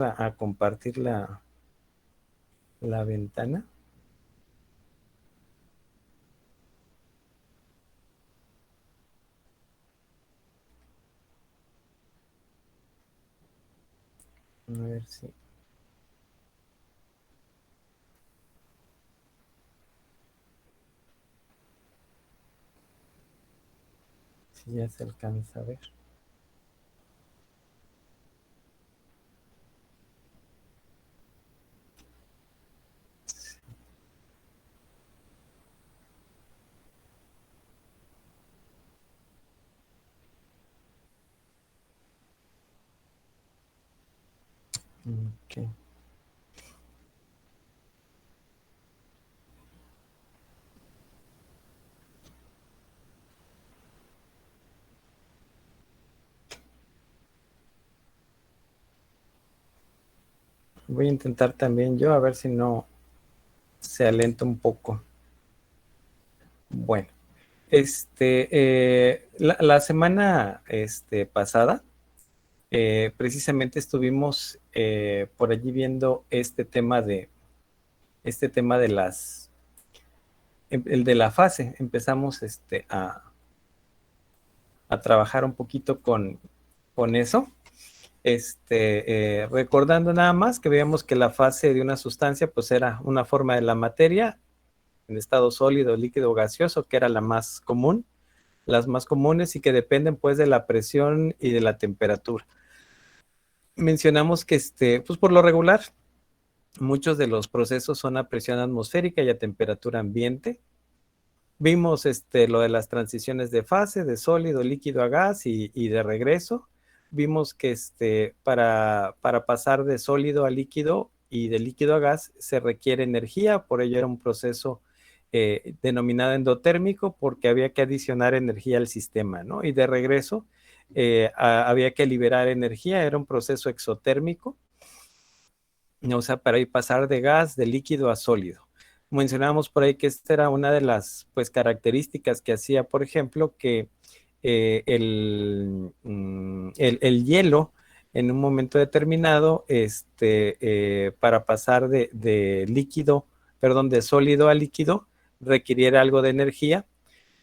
a compartir la ventana. A ver si ya se alcanza a ver. Okay. Voy a intentar también yo a ver si no se alenta un poco. Bueno, la semana pasada, precisamente estuvimos por allí viendo este tema de el de la fase. Empezamos a trabajar un poquito con eso. Recordando nada más que veíamos que la fase de una sustancia pues era una forma de la materia en estado sólido, líquido o gaseoso, que era la más común, las más comunes y que dependen pues de la presión y de la temperatura. Mencionamos que pues por lo regular muchos de los procesos son a presión atmosférica y a temperatura ambiente. Vimos lo de las transiciones de fase, de sólido, líquido a gas y de regreso. Vimos que para pasar de sólido a líquido y de líquido a gas se requiere energía, por ello era un proceso denominado endotérmico porque había que adicionar energía al sistema, ¿no? Y de regreso había que liberar energía, era un proceso exotérmico, o sea, para ir pasar de gas, de líquido a sólido. Mencionábamos por ahí que esta era una de las pues, características que hacía, por ejemplo, que el hielo en un momento determinado, para pasar de líquido, perdón, de sólido a líquido, requiriera algo de energía,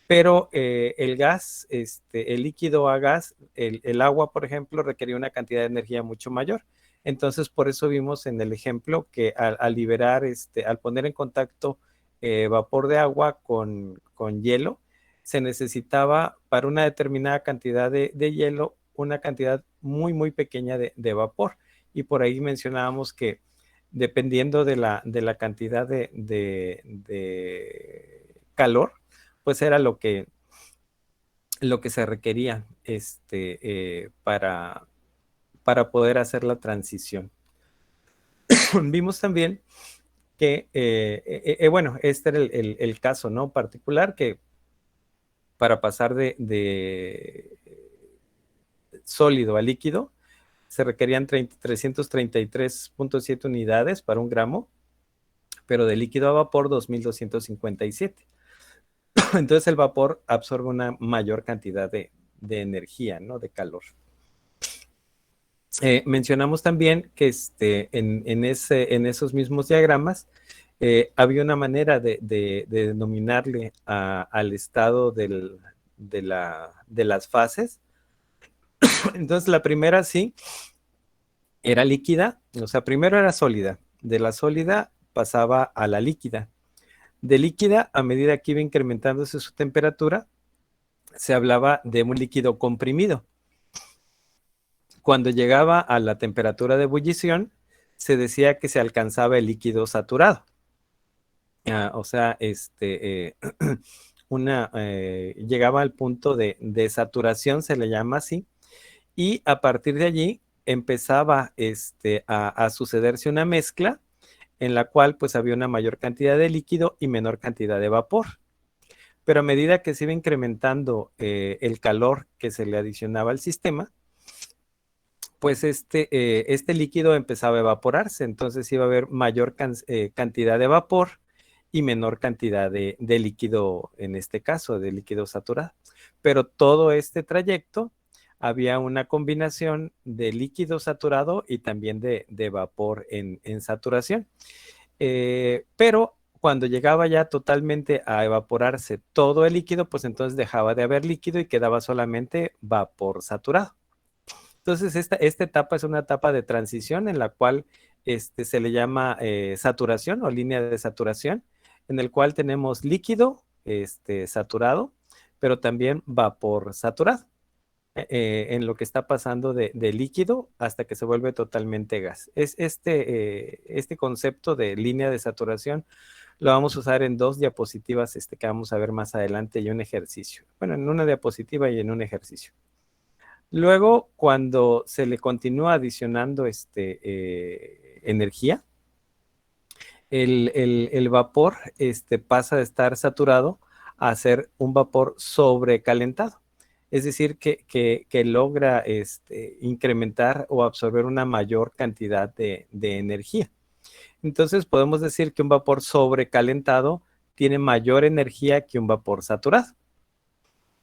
pero el gas, el líquido a gas, el agua, por ejemplo, requería una cantidad de energía mucho mayor. Entonces, por eso vimos en el ejemplo que al liberar, al poner en contacto vapor de agua con hielo, se necesitaba para una determinada cantidad de hielo una cantidad muy, muy pequeña de vapor. Y por ahí mencionábamos que dependiendo de la cantidad de calor, pues era lo que se requería para poder hacer la transición. Vimos también que, bueno, este era el caso, ¿no? Particular que para pasar de sólido a líquido se requerían 333.7 unidades para un gramo, pero de líquido a vapor 2.257. Entonces el vapor absorbe una mayor cantidad de energía, ¿no? De calor. Mencionamos también que en esos mismos diagramas había una manera de denominarle al estado de las fases. Entonces la primera sí era líquida, o sea, primero era sólida, de la sólida pasaba a la líquida. De líquida, a medida que iba incrementándose su temperatura, se hablaba de un líquido comprimido. Cuando llegaba a la temperatura de ebullición, se decía que se alcanzaba el líquido saturado. O sea, llegaba al punto de saturación, se le llama así, y a partir de allí empezaba a sucederse una mezcla en la cual pues había una mayor cantidad de líquido y menor cantidad de vapor. Pero a medida que se iba incrementando el calor que se le adicionaba al sistema, pues este líquido empezaba a evaporarse, entonces iba a haber mayor cantidad de vapor y menor cantidad de líquido, en este caso, de líquido saturado. Pero todo este trayecto había una combinación de líquido saturado y también de vapor en saturación. Pero cuando llegaba ya totalmente a evaporarse todo el líquido, pues entonces dejaba de haber líquido y quedaba solamente vapor saturado. Entonces, esta etapa es una etapa de transición en la cual se le llama saturación o línea de saturación, en el cual tenemos líquido saturado, pero también vapor saturado, en lo que está pasando de líquido hasta que se vuelve totalmente gas. Este concepto de línea de saturación lo vamos a usar en 2 diapositivas que vamos a ver más adelante y un ejercicio. Bueno, en una diapositiva y en un ejercicio. Luego, cuando se le continúa adicionando energía, el vapor pasa de estar saturado a ser un vapor sobrecalentado. Es decir, que logra incrementar o absorber una mayor cantidad de energía. Entonces, podemos decir que un vapor sobrecalentado tiene mayor energía que un vapor saturado.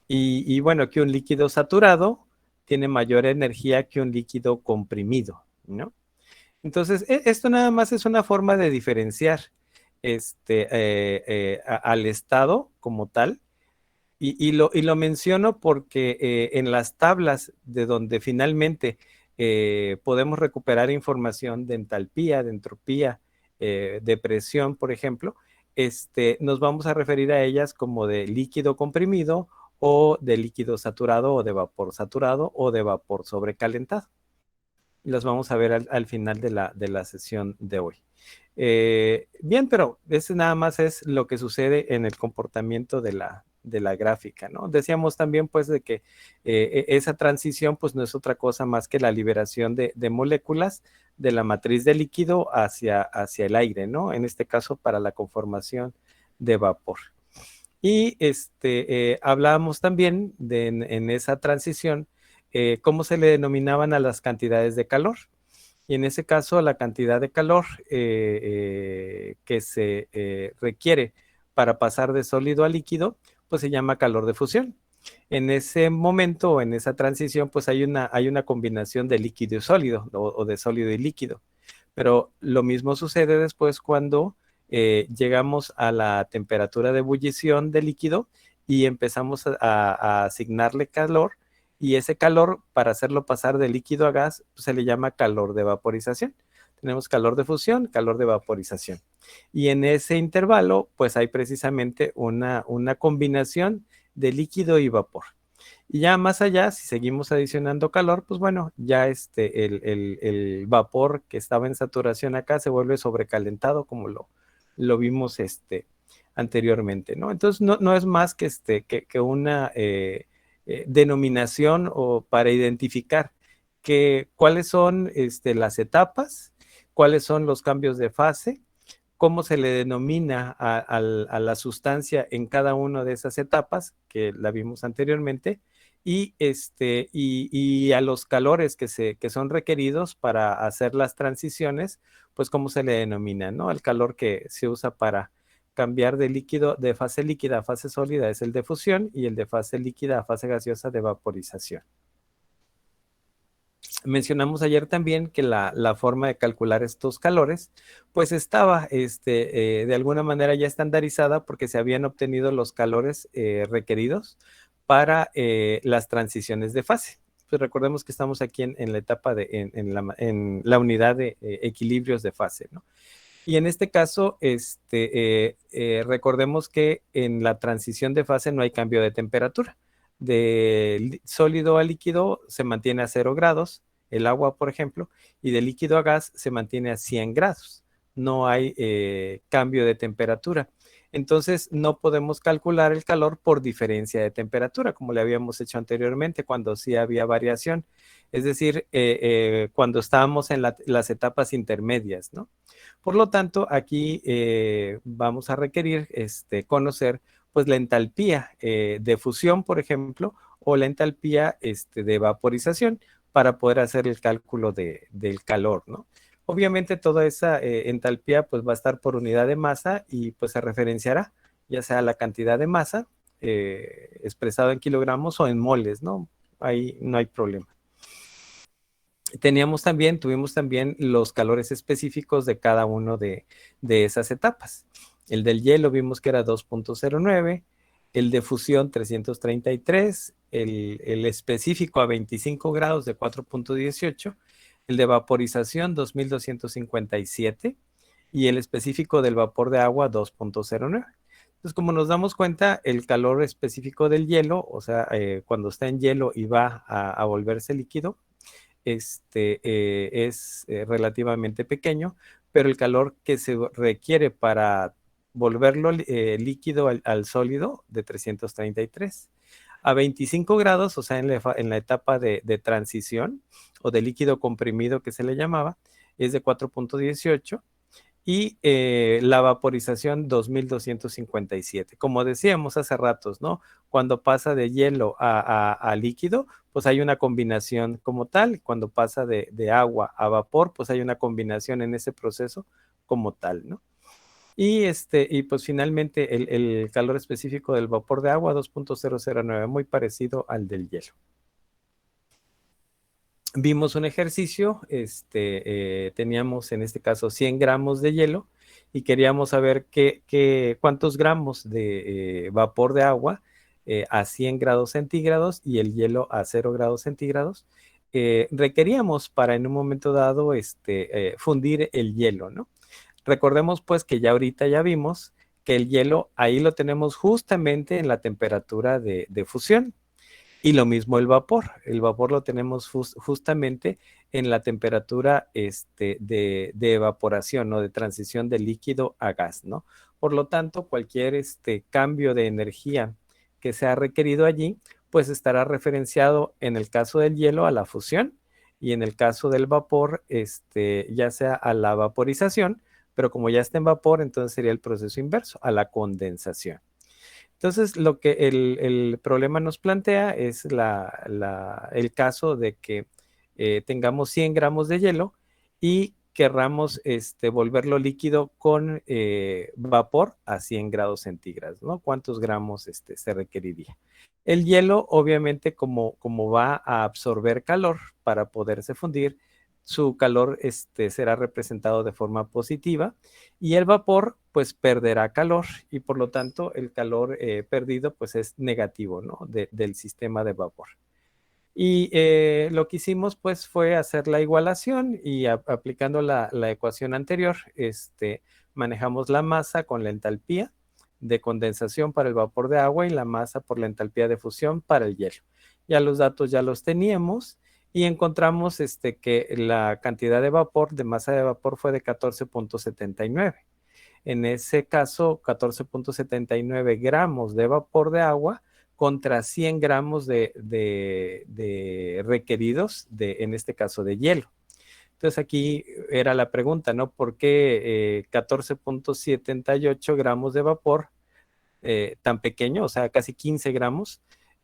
Y bueno, que un líquido saturado tiene mayor energía que un líquido comprimido, ¿no? Entonces, esto nada más es una forma de diferenciar al estado como tal. Y lo menciono porque en las tablas de donde finalmente podemos recuperar información de entalpía, de entropía, de presión, por ejemplo, nos vamos a referir a ellas como de líquido comprimido o de líquido saturado o de vapor saturado o de vapor sobrecalentado. Y las vamos a ver al final de la sesión de hoy. Bien, pero ese nada más es lo que sucede en el comportamiento de la gráfica, ¿no? Decíamos también, pues, de que esa transición, pues, no es otra cosa más que la liberación de moléculas de la matriz de líquido hacia el aire, ¿no? En este caso, para la conformación de vapor. Y hablábamos también en esa transición, cómo se le denominaban a las cantidades de calor. Y en ese caso, la cantidad de calor que se requiere para pasar de sólido a líquido, pues se llama calor de fusión. En ese momento o en esa transición, pues hay una combinación de líquido y sólido o de sólido y líquido. Pero lo mismo sucede después cuando llegamos a la temperatura de ebullición del líquido y empezamos a asignarle calor, y ese calor, para hacerlo pasar de líquido a gas, pues, se le llama calor de vaporización. Tenemos calor de fusión, calor de vaporización. Y en ese intervalo, pues hay precisamente una combinación de líquido y vapor. Y ya más allá, si seguimos adicionando calor, pues bueno, ya el vapor que estaba en saturación acá se vuelve sobrecalentado, como lo vimos anteriormente, ¿no? Entonces, no es más que una denominación o para identificar cuáles son las etapas, cuáles son los cambios de fase, cómo se le denomina a la sustancia en cada una de esas etapas, que la vimos anteriormente, y a los calores que son requeridos para hacer las transiciones, pues cómo se le denomina, ¿no? El calor que se usa para cambiar de líquido, de fase líquida a fase sólida, es el de fusión, y el de fase líquida a fase gaseosa de vaporización. Mencionamos ayer también que la forma de calcular estos calores, pues estaba de alguna manera ya estandarizada, porque se habían obtenido los calores requeridos para las transiciones de fase. Pues recordemos que estamos aquí en la etapa en la unidad de equilibrios de fase, ¿no? Y en este caso, recordemos que en la transición de fase no hay cambio de temperatura. De sólido a líquido se mantiene a 0 grados, el agua, por ejemplo, y de líquido a gas se mantiene a 100 grados. No hay cambio de temperatura. Entonces, no podemos calcular el calor por diferencia de temperatura, como le habíamos hecho anteriormente, cuando sí había variación. Es decir, cuando estábamos en las etapas intermedias, ¿no? Por lo tanto, aquí vamos a requerir conocer, pues, la entalpía de fusión, por ejemplo, o la entalpía de vaporización, para poder hacer el cálculo del calor, ¿no? Obviamente toda esa entalpía, pues, va a estar por unidad de masa, y pues se referenciará ya sea la cantidad de masa expresado en kilogramos o en moles, ¿no? ahí no hay problema. Tuvimos también los calores específicos de cada uno de esas etapas. El del hielo vimos que era 2.09, el de fusión 333, el específico a 25 grados de 4.18, el de vaporización 2257 y el específico del vapor de agua 2.09. Entonces, como nos damos cuenta, el calor específico del hielo, o sea, cuando está en hielo y va a volverse líquido, es relativamente pequeño, pero el calor que se requiere para volverlo líquido al sólido de 333. A 25 grados, o sea, en la etapa de transición o de líquido comprimido que se le llamaba, es de 4.18 y la vaporización 2257. Como decíamos hace ratos, ¿no? Cuando pasa de hielo a líquido, pues hay una combinación como tal. Cuando pasa de agua a vapor, pues hay una combinación en ese proceso como tal, ¿no? Y pues finalmente el calor específico del vapor de agua 2.009, muy parecido al del hielo. Vimos un ejercicio, teníamos en este caso 100 gramos de hielo y queríamos saber cuántos gramos de vapor de agua a 100 grados centígrados y el hielo a 0 grados centígrados requeríamos para en un momento dado fundir el hielo, ¿no? Recordemos pues que ya ahorita ya vimos que el hielo ahí lo tenemos justamente en la temperatura de fusión. Y lo mismo el vapor. El vapor lo tenemos justamente en la temperatura de evaporación, ¿no? De transición de líquido a gas, ¿no? Por lo tanto, cualquier cambio de energía que sea requerido allí, pues estará referenciado en el caso del hielo a la fusión y en el caso del vapor, ya sea a la vaporización, pero como ya está en vapor, entonces sería el proceso inverso, a la condensación. Entonces, lo que el problema nos plantea es el caso de que tengamos 100 gramos de hielo y querramos volverlo líquido con vapor a 100 grados centígrados, ¿no? ¿Cuántos gramos se requeriría? El hielo, obviamente, como va a absorber calor para poderse fundir, su calor será representado de forma positiva y el vapor pues perderá calor y por lo tanto el calor perdido pues es negativo, ¿no? Del sistema de vapor. Y lo que hicimos pues fue hacer la igualación y aplicando la ecuación anterior, manejamos la masa con la entalpía de condensación para el vapor de agua y la masa por la entalpía de fusión para el hielo. Ya los datos ya los teníamos y encontramos que la cantidad de vapor, de masa de vapor fue de 14.79. En ese caso, 14.79 gramos de vapor de agua contra 100 gramos de requeridos, en este caso de hielo. Entonces aquí era la pregunta, ¿no? ¿Por qué 14.78 gramos de vapor tan pequeño, o sea, casi 15 gramos,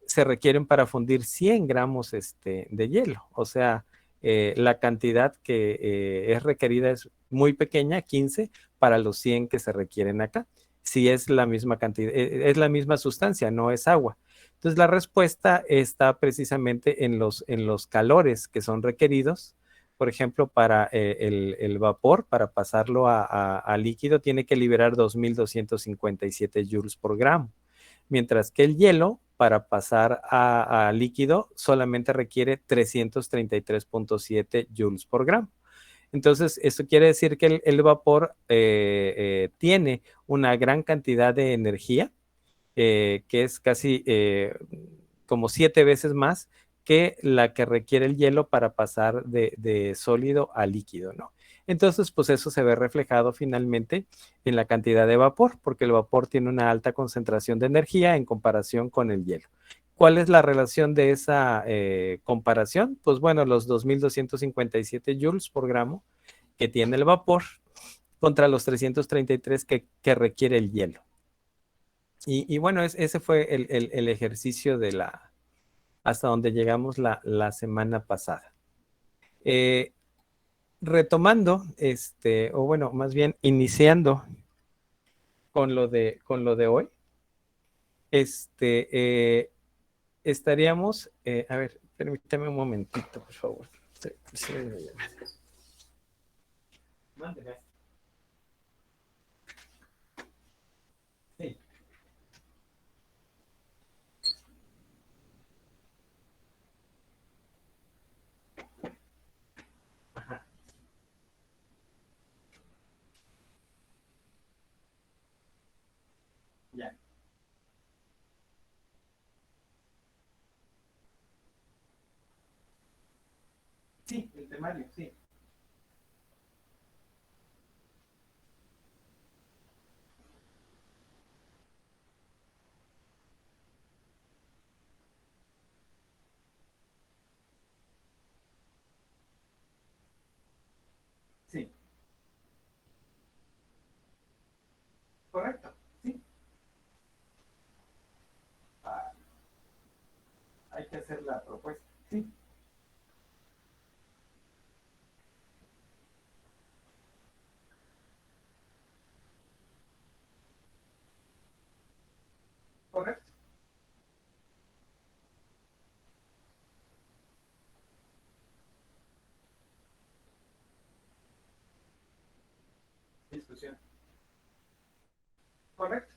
se requieren para fundir 100 gramos de hielo? O sea, la cantidad que es requerida es muy pequeña, 15, para los 100 que se requieren acá. Si es la misma cantidad, es la misma sustancia, no es agua. Entonces la respuesta está precisamente en los calores que son requeridos. Por ejemplo, para el vapor, para pasarlo a líquido, tiene que liberar 2.257 joules por gramo, mientras que el hielo, para pasar a líquido, solamente requiere 333.7 joules por gramo. Entonces, eso quiere decir que el vapor tiene una gran cantidad de energía, que es casi como 7 veces más que la que requiere el hielo para pasar de sólido a líquido, ¿no? Entonces, pues eso se ve reflejado finalmente en la cantidad de vapor, porque el vapor tiene una alta concentración de energía en comparación con el hielo. ¿Cuál es la relación de esa comparación? Pues bueno, los 2.257 joules por gramo que tiene el vapor contra los 333 que requiere el hielo. Y bueno, ese fue el ejercicio hasta donde llegamos la semana pasada. Retomando, o bueno, más bien iniciando con lo de hoy, estaríamos, a ver, Permítame un momentito, por favor. Sí, mándeme. Sí. Ajá. Ya. Sí, el temario, sí. Sí, correcto. Sí. Ah, hay que hacer la propuesta. Sí, correcto. Discusión. Correcto.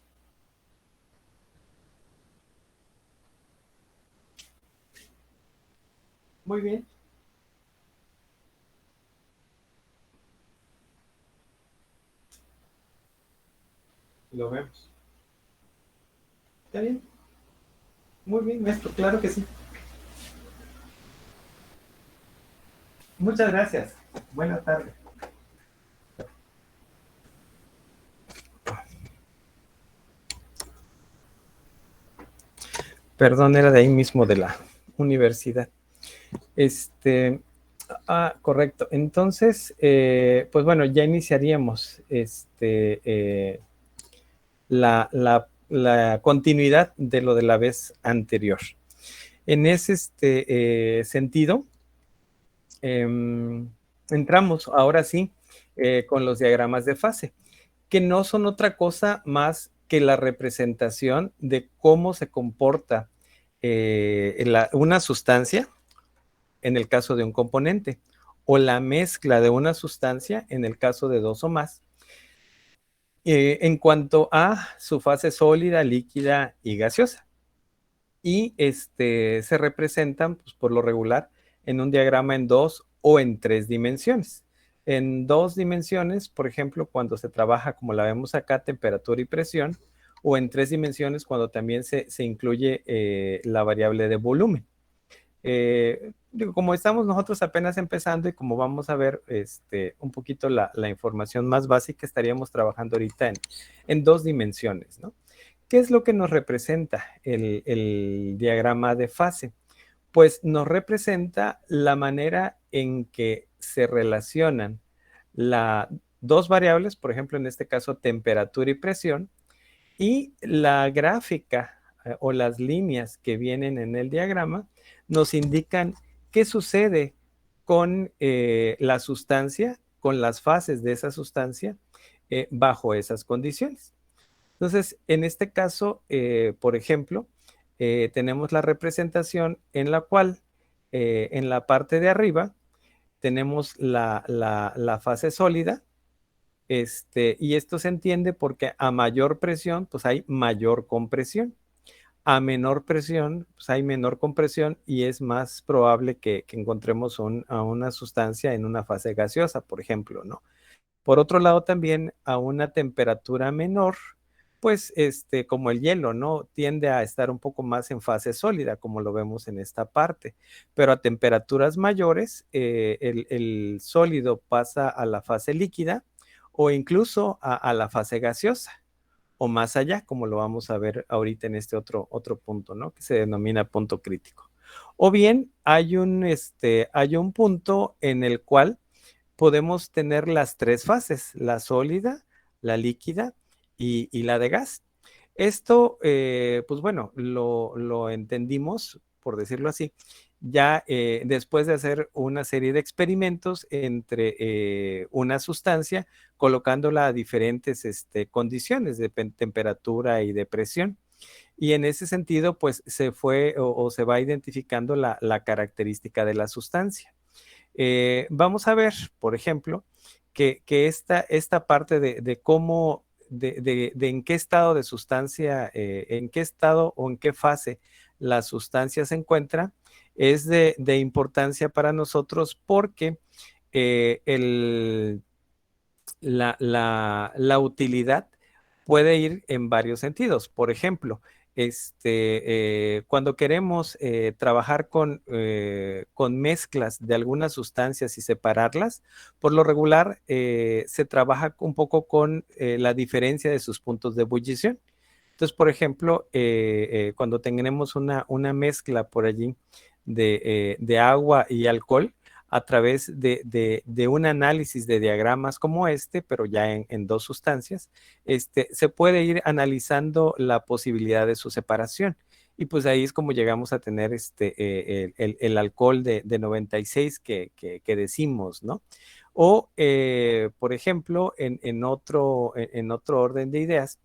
Muy bien. Lo vemos. ¿Está bien? Muy bien, maestro. Claro que sí. Muchas gracias. Buenas tardes. Perdón, era de ahí mismo de la universidad. Este, correcto. Entonces, pues bueno, ya iniciaríamos la continuidad de lo de la vez anterior. En ese sentido, entramos ahora sí con los diagramas de fase, que no son otra cosa más que la representación de cómo se comporta una sustancia en el caso de un componente, o la mezcla de una sustancia en el caso de dos o más, en cuanto a su fase sólida, líquida y gaseosa. Y se representan, pues, por lo regular, en un diagrama en dos o en tres dimensiones. En dos dimensiones, por ejemplo, cuando se trabaja, como la vemos acá, temperatura y presión, o en tres dimensiones cuando también se incluye la variable de volumen. Digo, como estamos nosotros apenas empezando y como vamos a ver un poquito la información más básica, estaríamos trabajando ahorita en dos dimensiones, ¿no? ¿Qué es lo que nos representa el diagrama de fase? Pues nos representa la manera en que se relacionan dos variables, por ejemplo, en este caso temperatura y presión, y la gráfica o las líneas que vienen en el diagrama nos indican qué sucede con la sustancia, con las fases de esa sustancia bajo esas condiciones. Entonces, en este caso, por ejemplo, tenemos la representación en la cual en la parte de arriba tenemos la fase sólida, y esto se entiende porque a mayor presión, pues hay mayor compresión. A menor presión, pues hay menor compresión y es más probable que encontremos a una sustancia en una fase gaseosa, por ejemplo, ¿no? Por otro lado, también a una temperatura menor, pues como el hielo, ¿no? Tiende a estar un poco más en fase sólida, como lo vemos en esta parte. Pero a temperaturas mayores, el sólido pasa a la fase líquida o incluso a la fase gaseosa o más allá, como lo vamos a ver ahorita en este otro punto, ¿no? Que se denomina punto crítico. O bien hay un punto en el cual podemos tener las tres fases, la sólida, la líquida y la de gas. Esto, pues bueno, lo entendimos, por decirlo así, ya después de hacer una serie de experimentos entre una sustancia, colocándola a diferentes condiciones de temperatura y de presión. Y en ese sentido, pues se fue o se va identificando la característica de la sustancia. Vamos a ver, por ejemplo, que esta parte de cómo, de en qué estado de sustancia, en qué estado o en qué fase la sustancia se encuentra, es de importancia para nosotros porque la utilidad puede ir en varios sentidos. Por ejemplo, cuando queremos trabajar con mezclas de algunas sustancias y separarlas, por lo regular se trabaja un poco con la diferencia de sus puntos de ebullición. Entonces, por ejemplo, cuando tenemos una mezcla por allí de agua y alcohol, a través de un análisis de diagramas como pero ya en dos sustancias, se puede ir analizando la posibilidad de su separación. Y pues ahí es como llegamos a tener el alcohol de 96 que decimos, ¿no? O, por ejemplo, en otro orden de ideas,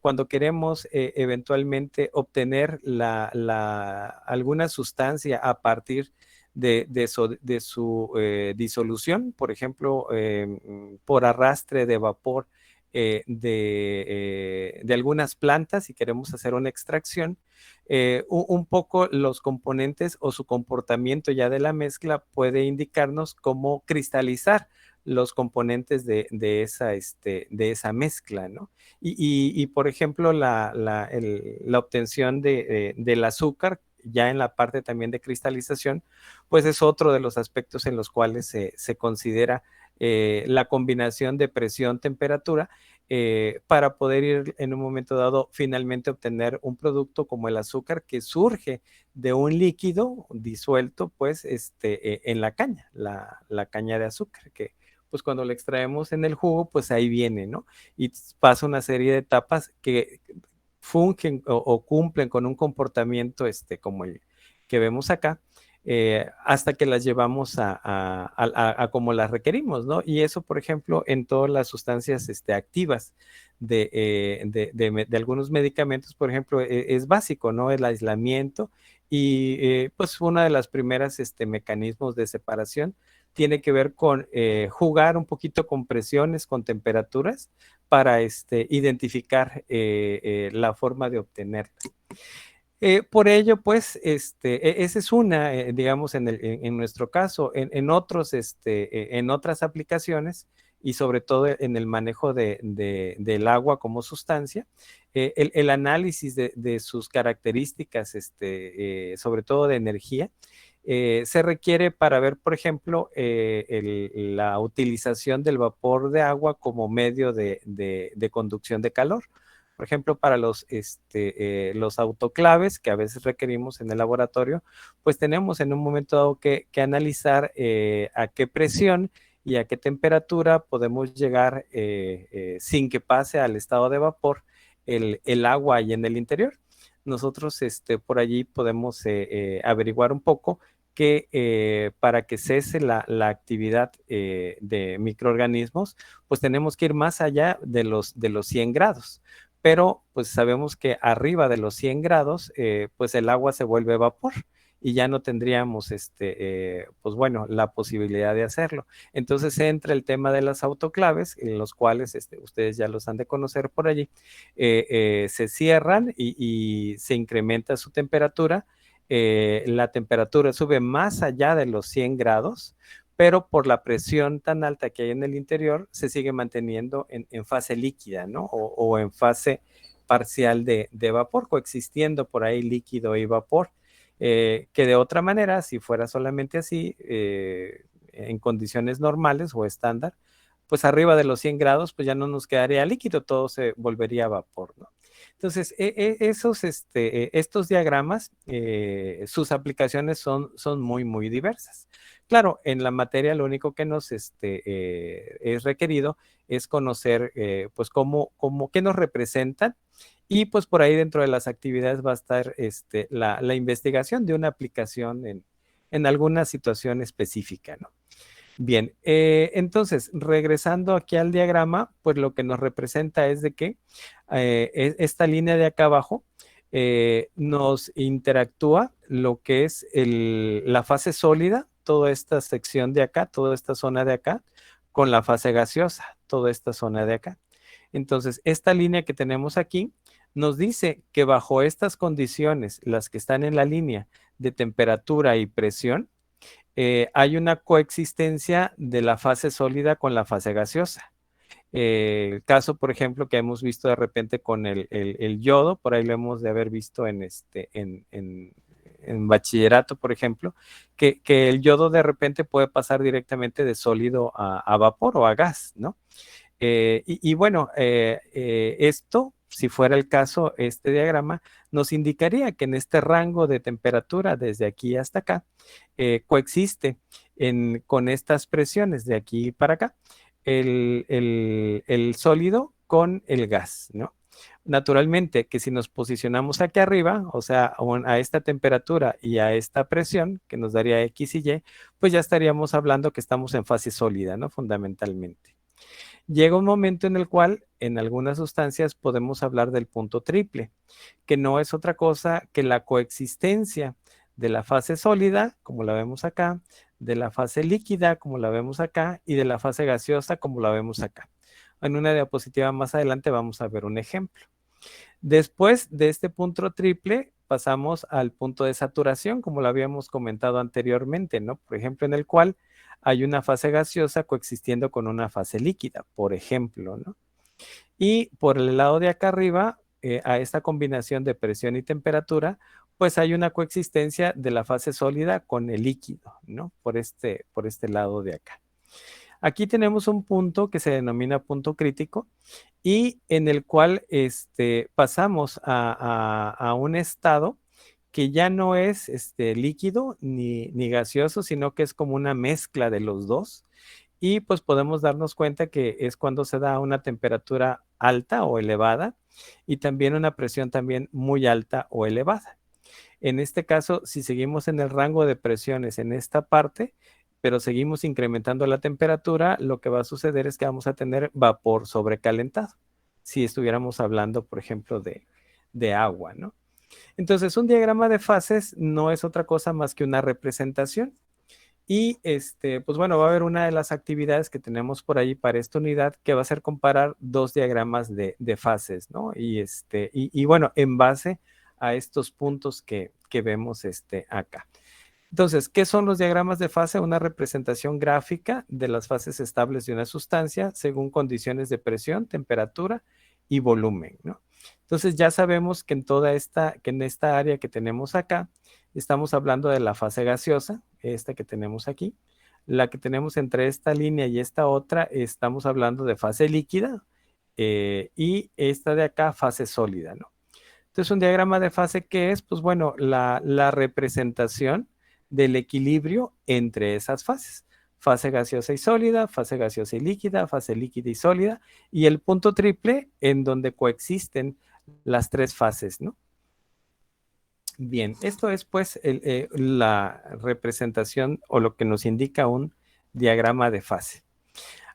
cuando queremos eventualmente obtener alguna sustancia a partir de su disolución, por ejemplo, por arrastre de vapor de algunas plantas y queremos hacer una extracción, un poco los componentes o su comportamiento ya de la mezcla puede indicarnos cómo cristalizar los componentes de esa mezcla, ¿no? Por ejemplo, la obtención del azúcar, ya en la parte también de cristalización, pues es otro de los aspectos en los cuales se considera la combinación de presión-temperatura para poder ir en un momento dado finalmente obtener un producto como el azúcar que surge de un líquido disuelto pues en la caña, la caña de azúcar, que pues cuando la extraemos en el jugo, pues ahí viene, ¿no? Y pasa una serie de etapas que fungen o cumplen con un comportamiento como el que vemos acá, hasta que las llevamos a como las requerimos, ¿no? Y eso, por ejemplo, en todas las sustancias activas de algunos medicamentos, por ejemplo, es básico, ¿no? El aislamiento y pues una de las primeras mecanismos de separación tiene que ver con jugar un poquito con presiones, con temperaturas, para identificar la forma de obtenerlas. Por ello, pues, esa es una, digamos, en nuestro caso, en otros, en otras aplicaciones y sobre todo en el manejo del agua como sustancia, el análisis de sus características, sobre todo de energía, se requiere para ver, por ejemplo, la utilización del vapor de agua como medio de conducción de calor. Por ejemplo, para los autoclaves que a veces requerimos en el laboratorio, pues tenemos en un momento dado que analizar a qué presión y a qué temperatura podemos llegar sin que pase al estado de vapor el agua ahí en el interior. Nosotros por allí podemos averiguar un poco que para que cese la actividad de microorganismos, pues tenemos que ir más allá de los 100 grados. Pero pues sabemos que arriba de los 100 grados, pues el agua se vuelve vapor y ya no tendríamos, pues bueno, la posibilidad de hacerlo. Entonces entra el tema de las autoclaves, en los cuales ustedes ya los han de conocer por allí, se cierran y se incrementa su temperatura. La temperatura sube más allá de los 100 grados, pero por la presión tan alta que hay en el interior, se sigue manteniendo en fase líquida, ¿no? O en fase parcial de vapor, coexistiendo por ahí líquido y vapor, que de otra manera, si fuera solamente así, en condiciones normales o estándar, pues arriba de los 100 grados, pues ya no nos quedaría líquido, todo se volvería vapor, ¿no? Entonces, estos diagramas, sus aplicaciones son muy, muy diversas. Claro, en la materia lo único que nos es requerido es conocer, pues, qué nos representan y pues por ahí dentro de las actividades va a estar la investigación de una aplicación en alguna situación específica, ¿no? Bien, entonces, regresando aquí al diagrama, pues lo que nos representa es de que esta línea de acá abajo, nos interactúa lo que es la fase sólida, toda esta sección de acá, toda esta zona de acá, con la fase gaseosa, toda esta zona de acá. Entonces, esta línea que tenemos aquí nos dice que bajo estas condiciones, las que están en la línea de temperatura y presión, hay una coexistencia de la fase sólida con la fase gaseosa. El caso, por ejemplo, que hemos visto de repente con el yodo, por ahí lo hemos de haber visto en bachillerato, por ejemplo, que el yodo de repente puede pasar directamente de sólido a vapor o a gas, ¿no? Y bueno, esto, si fuera el caso, este diagrama nos indicaría que en este rango de temperatura, desde aquí hasta acá, coexiste con estas presiones de aquí para acá, el sólido con el gas, ¿no? Naturalmente que si nos posicionamos aquí arriba, o sea, a esta temperatura y a esta presión, que nos daría X y Y, pues ya estaríamos hablando que estamos en fase sólida, ¿no? Fundamentalmente. Llega un momento en el cual en algunas sustancias podemos hablar del punto triple, que no es otra cosa que la coexistencia de la fase sólida, como la vemos acá, de la fase líquida, como la vemos acá, y de la fase gaseosa, como la vemos acá. En una diapositiva más adelante vamos a ver un ejemplo. Después de este punto triple, pasamos al punto de saturación, como lo habíamos comentado anteriormente, ¿no? Por ejemplo, en el cual hay una fase gaseosa coexistiendo con una fase líquida, por ejemplo, ¿no? Y por el lado de acá arriba, a esta combinación de presión y temperatura, pues hay una coexistencia de la fase sólida con el líquido, ¿no? Por este lado de acá. Aquí tenemos un punto que se denomina punto crítico y en el cual pasamos a un estado que ya no es líquido ni gaseoso, sino que es como una mezcla de los dos. Y pues podemos darnos cuenta que es cuando se da una temperatura alta o elevada y también una presión también muy alta o elevada. En este caso, si seguimos en el rango de presiones en esta parte, pero seguimos incrementando la temperatura, lo que va a suceder es que vamos a tener vapor sobrecalentado. Si estuviéramos hablando, por ejemplo, de agua, ¿no? Entonces, un diagrama de fases no es otra cosa más que una representación. Y pues bueno, va a haber una de las actividades que tenemos por ahí para esta unidad que va a ser comparar dos diagramas de fases, ¿no? Y bueno, en base a estos puntos que vemos acá. Entonces, ¿qué son los diagramas de fase? Una representación gráfica de las fases estables de una sustancia según condiciones de presión, temperatura y volumen, ¿no? Entonces, ya sabemos que en esta área que tenemos acá, estamos hablando de la fase gaseosa, esta que tenemos aquí. La que tenemos entre esta línea y esta otra, estamos hablando de fase líquida, y esta de acá, fase sólida, ¿no? Entonces, un diagrama de fase, ¿qué es? Pues bueno, la representación del equilibrio entre esas fases. Fase gaseosa y sólida, fase gaseosa y líquida, fase líquida y sólida, y el punto triple en donde coexisten las tres fases, ¿no? Bien, esto es pues la representación o lo que nos indica un diagrama de fase.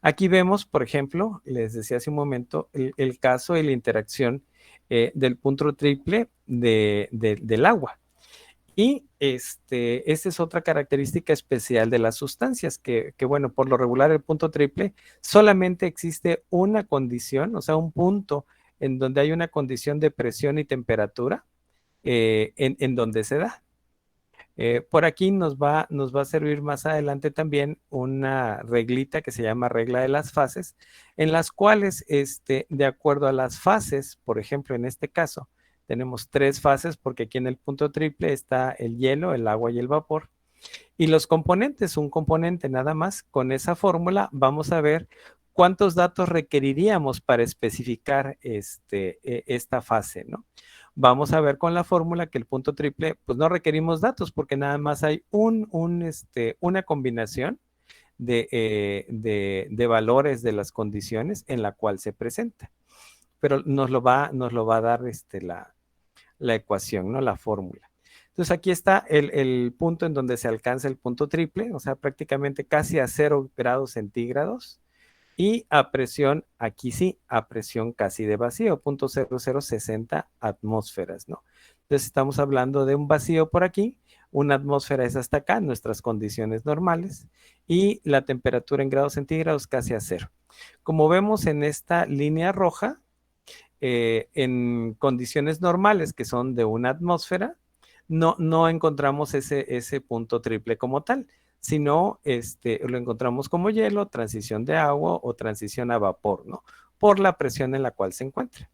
Aquí vemos, por ejemplo, les decía hace un momento, el caso y la interacción del punto triple del agua. Y esta es otra característica especial de las sustancias, que bueno, por lo regular el punto triple solamente existe una condición, o sea, un punto en donde hay una condición de presión y temperatura en donde se da. Por aquí nos va a servir más adelante también una reglita que se llama regla de las fases, en las cuales, de acuerdo a las fases, por ejemplo, en este caso, tenemos tres fases porque aquí en el punto triple está el hielo, el agua y el vapor. Y los componentes, un componente nada más, con esa fórmula vamos a ver cuántos datos requeriríamos para especificar esta fase, ¿no? Vamos a ver con la fórmula que el punto triple, pues no requerimos datos porque nada más hay una combinación de valores de las condiciones en la cual se presenta. Pero nos lo va a dar la ecuación, ¿no? La fórmula. Entonces aquí está el punto en donde se alcanza el punto triple, o sea, prácticamente casi a 0 grados centígrados. Y a presión, aquí sí, a presión casi de vacío, 0.0060 atmósferas, ¿no? Entonces estamos hablando de un vacío por aquí, una atmósfera es hasta acá, nuestras condiciones normales, y la temperatura en grados centígrados casi a cero. Como vemos en esta línea roja, en condiciones normales que son de una atmósfera, no encontramos ese punto triple como tal, sino lo encontramos como hielo, transición de agua o transición a vapor, ¿no? Por la presión en la cual se encuentra.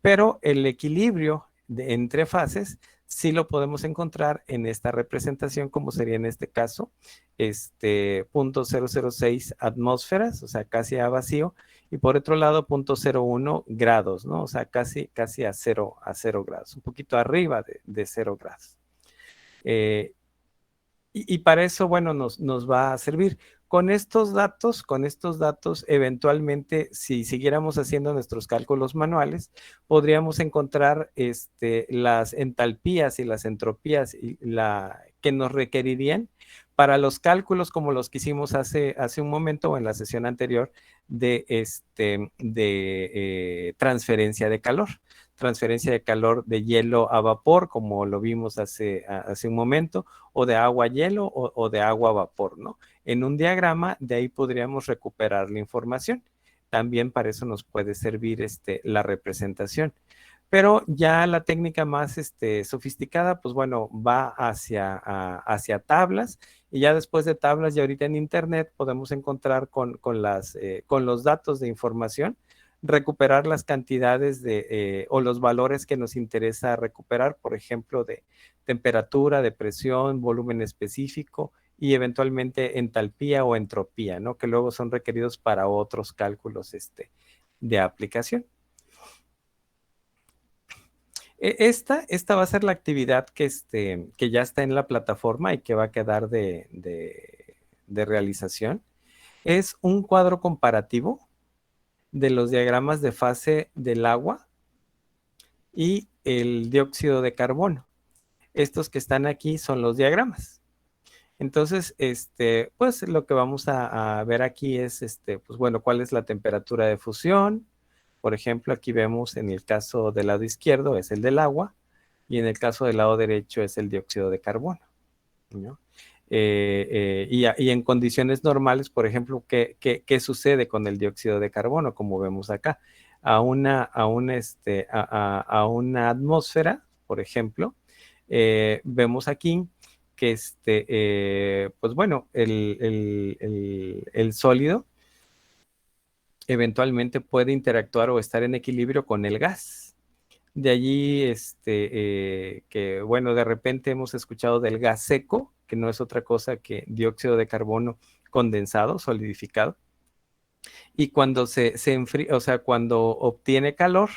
Pero el equilibrio entre fases sí lo podemos encontrar en esta representación, como sería en este caso, 0.006 atmósferas, o sea, casi a vacío, y por otro lado, 0.01 grados, ¿no? O sea, casi a cero grados, un poquito arriba de 0 grados. Y para eso, bueno, nos va a servir. Con estos datos, eventualmente, si siguiéramos haciendo nuestros cálculos manuales, podríamos encontrar las entalpías y las entropías que nos requerirían para los cálculos como los que hicimos hace un momento o en la sesión anterior de transferencia de calor. Transferencia de calor de hielo a vapor, como lo vimos hace un momento, o de agua a hielo o de agua a vapor, ¿no? En un diagrama, de ahí podríamos recuperar la información. También para eso nos puede servir la representación. Pero ya la técnica más sofisticada, pues bueno, va hacia tablas, y ya después de tablas, ya ahorita en internet podemos encontrar con los datos de información, recuperar las cantidades o los valores que nos interesa recuperar, por ejemplo, de temperatura, de presión, volumen específico y eventualmente entalpía o entropía, ¿no? Que luego son requeridos para otros cálculos de aplicación. Esta va a ser la actividad que ya está en la plataforma y que va a quedar de realización. Es un cuadro comparativo de los diagramas de fase del agua y el dióxido de carbono. Estos que están aquí son los diagramas. Entonces, pues lo que vamos a ver aquí es, pues bueno, cuál es la temperatura de fusión. Por ejemplo, aquí vemos en el caso del lado izquierdo es el del agua y en el caso del lado derecho es el dióxido de carbono, ¿no? Y en condiciones normales, por ejemplo, ¿qué sucede con el dióxido de carbono? Como vemos acá, a una atmósfera, por ejemplo, vemos aquí que pues bueno, el sólido eventualmente puede interactuar o estar en equilibrio con el gas. De allí, que bueno, de repente hemos escuchado del gas seco, que no es otra cosa que dióxido de carbono condensado, solidificado. Y cuando se enfría, o sea, cuando obtiene calor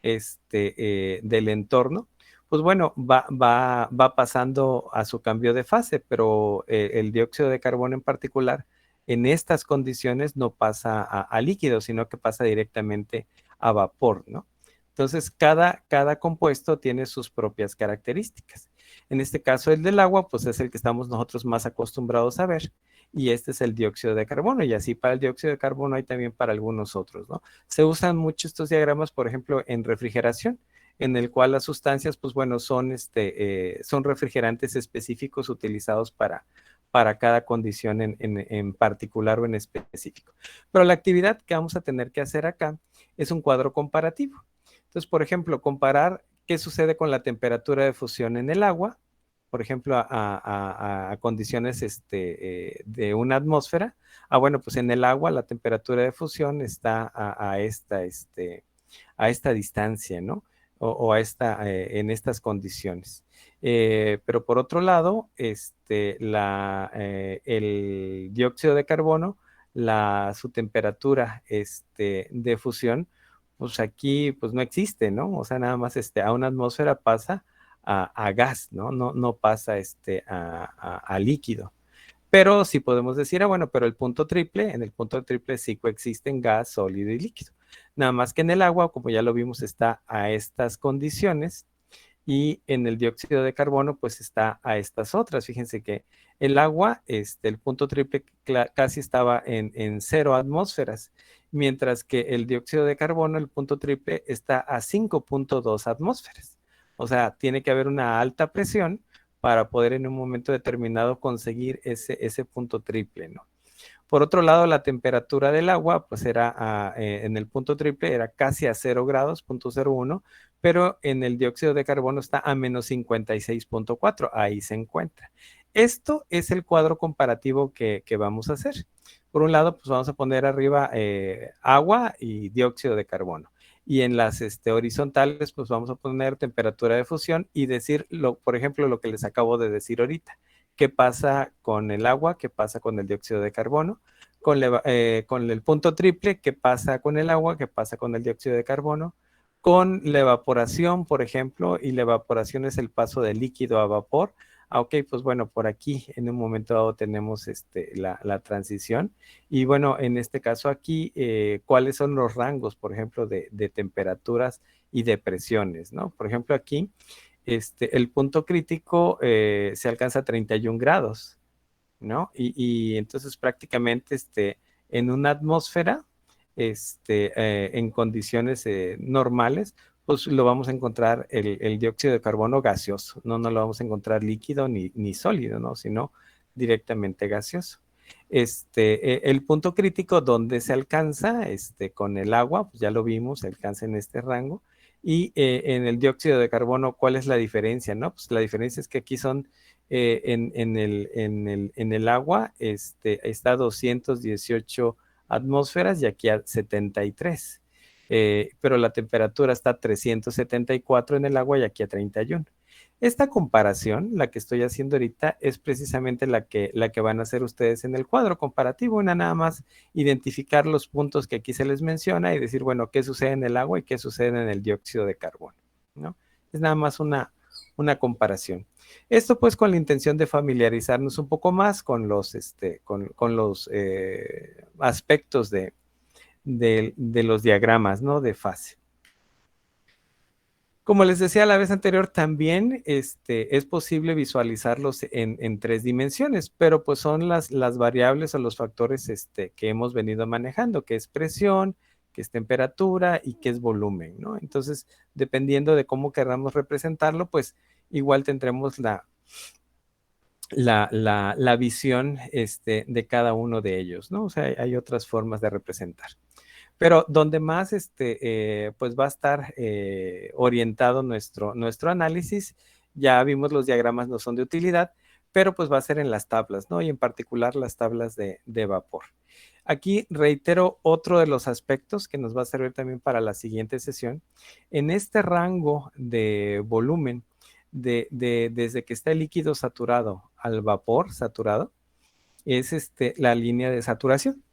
del entorno, pues bueno, va pasando a su cambio de fase, pero el dióxido de carbono en particular, en estas condiciones no pasa a líquido, sino que pasa directamente a vapor, ¿no? Entonces, cada compuesto tiene sus propias características. En este caso, el del agua, pues es el que estamos nosotros más acostumbrados a ver, y este es el dióxido de carbono, y así para el dióxido de carbono hay también para algunos otros, ¿no? Se usan mucho estos diagramas, por ejemplo, en refrigeración, en el cual las sustancias, pues bueno, son refrigerantes específicos utilizados para cada condición en particular o en específico. Pero la actividad que vamos a tener que hacer acá es un cuadro comparativo. Entonces, por ejemplo, comparar qué sucede con la temperatura de fusión en el agua, por ejemplo, a condiciones de una atmósfera. Bueno, pues en el agua la temperatura de fusión está a esta distancia, ¿no? O en estas condiciones. Pero por otro lado, el dióxido de carbono, su temperatura de fusión, pues aquí pues no existe, ¿no? O sea, nada más a una atmósfera pasa a gas, ¿no? No pasa a líquido. Pero sí podemos decir, bueno, pero en el punto triple sí coexisten gas, sólido y líquido. Nada más que en el agua, como ya lo vimos, está a estas condiciones, y en el dióxido de carbono pues está a estas otras. Fíjense que El agua, el punto triple casi estaba en 0 atmósferas, mientras que el dióxido de carbono, el punto triple, está a 5.2 atmósferas. O sea, tiene que haber una alta presión para poder en un momento determinado conseguir ese punto triple, ¿no? Por otro lado, la temperatura del agua, pues era en el punto triple, era casi a 0 grados, 0.01, pero en el dióxido de carbono está a menos 56.4, ahí se encuentra. Esto es el cuadro comparativo que vamos a hacer. Por un lado, pues vamos a poner arriba agua y dióxido de carbono. Y en las horizontales, pues vamos a poner temperatura de fusión y decir, por ejemplo, lo que les acabo de decir ahorita. ¿Qué pasa con el agua? ¿Qué pasa con el dióxido de carbono? Con el punto triple, ¿qué pasa con el agua? ¿Qué pasa con el dióxido de carbono? Con la evaporación, por ejemplo, y la evaporación es el paso de líquido a vapor. Ok, pues bueno, por aquí en un momento dado tenemos la transición. Y bueno, en este caso aquí, ¿cuáles son los rangos, por ejemplo, de temperaturas y de presiones, ¿no? Por ejemplo, aquí, el punto crítico se alcanza a 31 grados, ¿no? Y entonces prácticamente en una atmósfera, en condiciones normales, pues lo vamos a encontrar el dióxido de carbono gaseoso, no lo vamos a encontrar líquido ni sólido, ¿no? Sino directamente gaseoso. El punto crítico donde se alcanza con el agua, pues ya lo vimos, se alcanza en este rango. Y en el dióxido de carbono, ¿cuál es la diferencia? ¿No? Pues la diferencia es que aquí son en el agua está a 218 atmósferas y aquí a 73. Pero la temperatura está a 374 en el agua y aquí a 31. Esta comparación, la que estoy haciendo ahorita, es precisamente la que van a hacer ustedes en el cuadro comparativo, una nada más identificar los puntos que aquí se les menciona y decir, bueno, qué sucede en el agua y qué sucede en el dióxido de carbono, ¿no? Es nada más una comparación. Esto pues con la intención de familiarizarnos un poco más con los aspectos de los diagramas, ¿no? De fase. Como les decía la vez anterior, también es posible visualizarlos en 3 dimensiones, pero pues son las variables o los factores que hemos venido manejando, que es presión, que es temperatura y que es volumen, ¿no? Entonces, dependiendo de cómo queramos representarlo, pues igual tendremos la visión de cada uno de ellos, ¿no? O sea, hay otras formas de representar. Pero donde más pues va a estar orientado nuestro análisis, ya vimos los diagramas no son de utilidad, pero pues va a ser en las tablas, ¿no? Y en particular las tablas de vapor. Aquí reitero otro de los aspectos que nos va a servir también para la siguiente sesión. En este rango de volumen, desde que está el líquido saturado al vapor saturado, es la línea de saturación.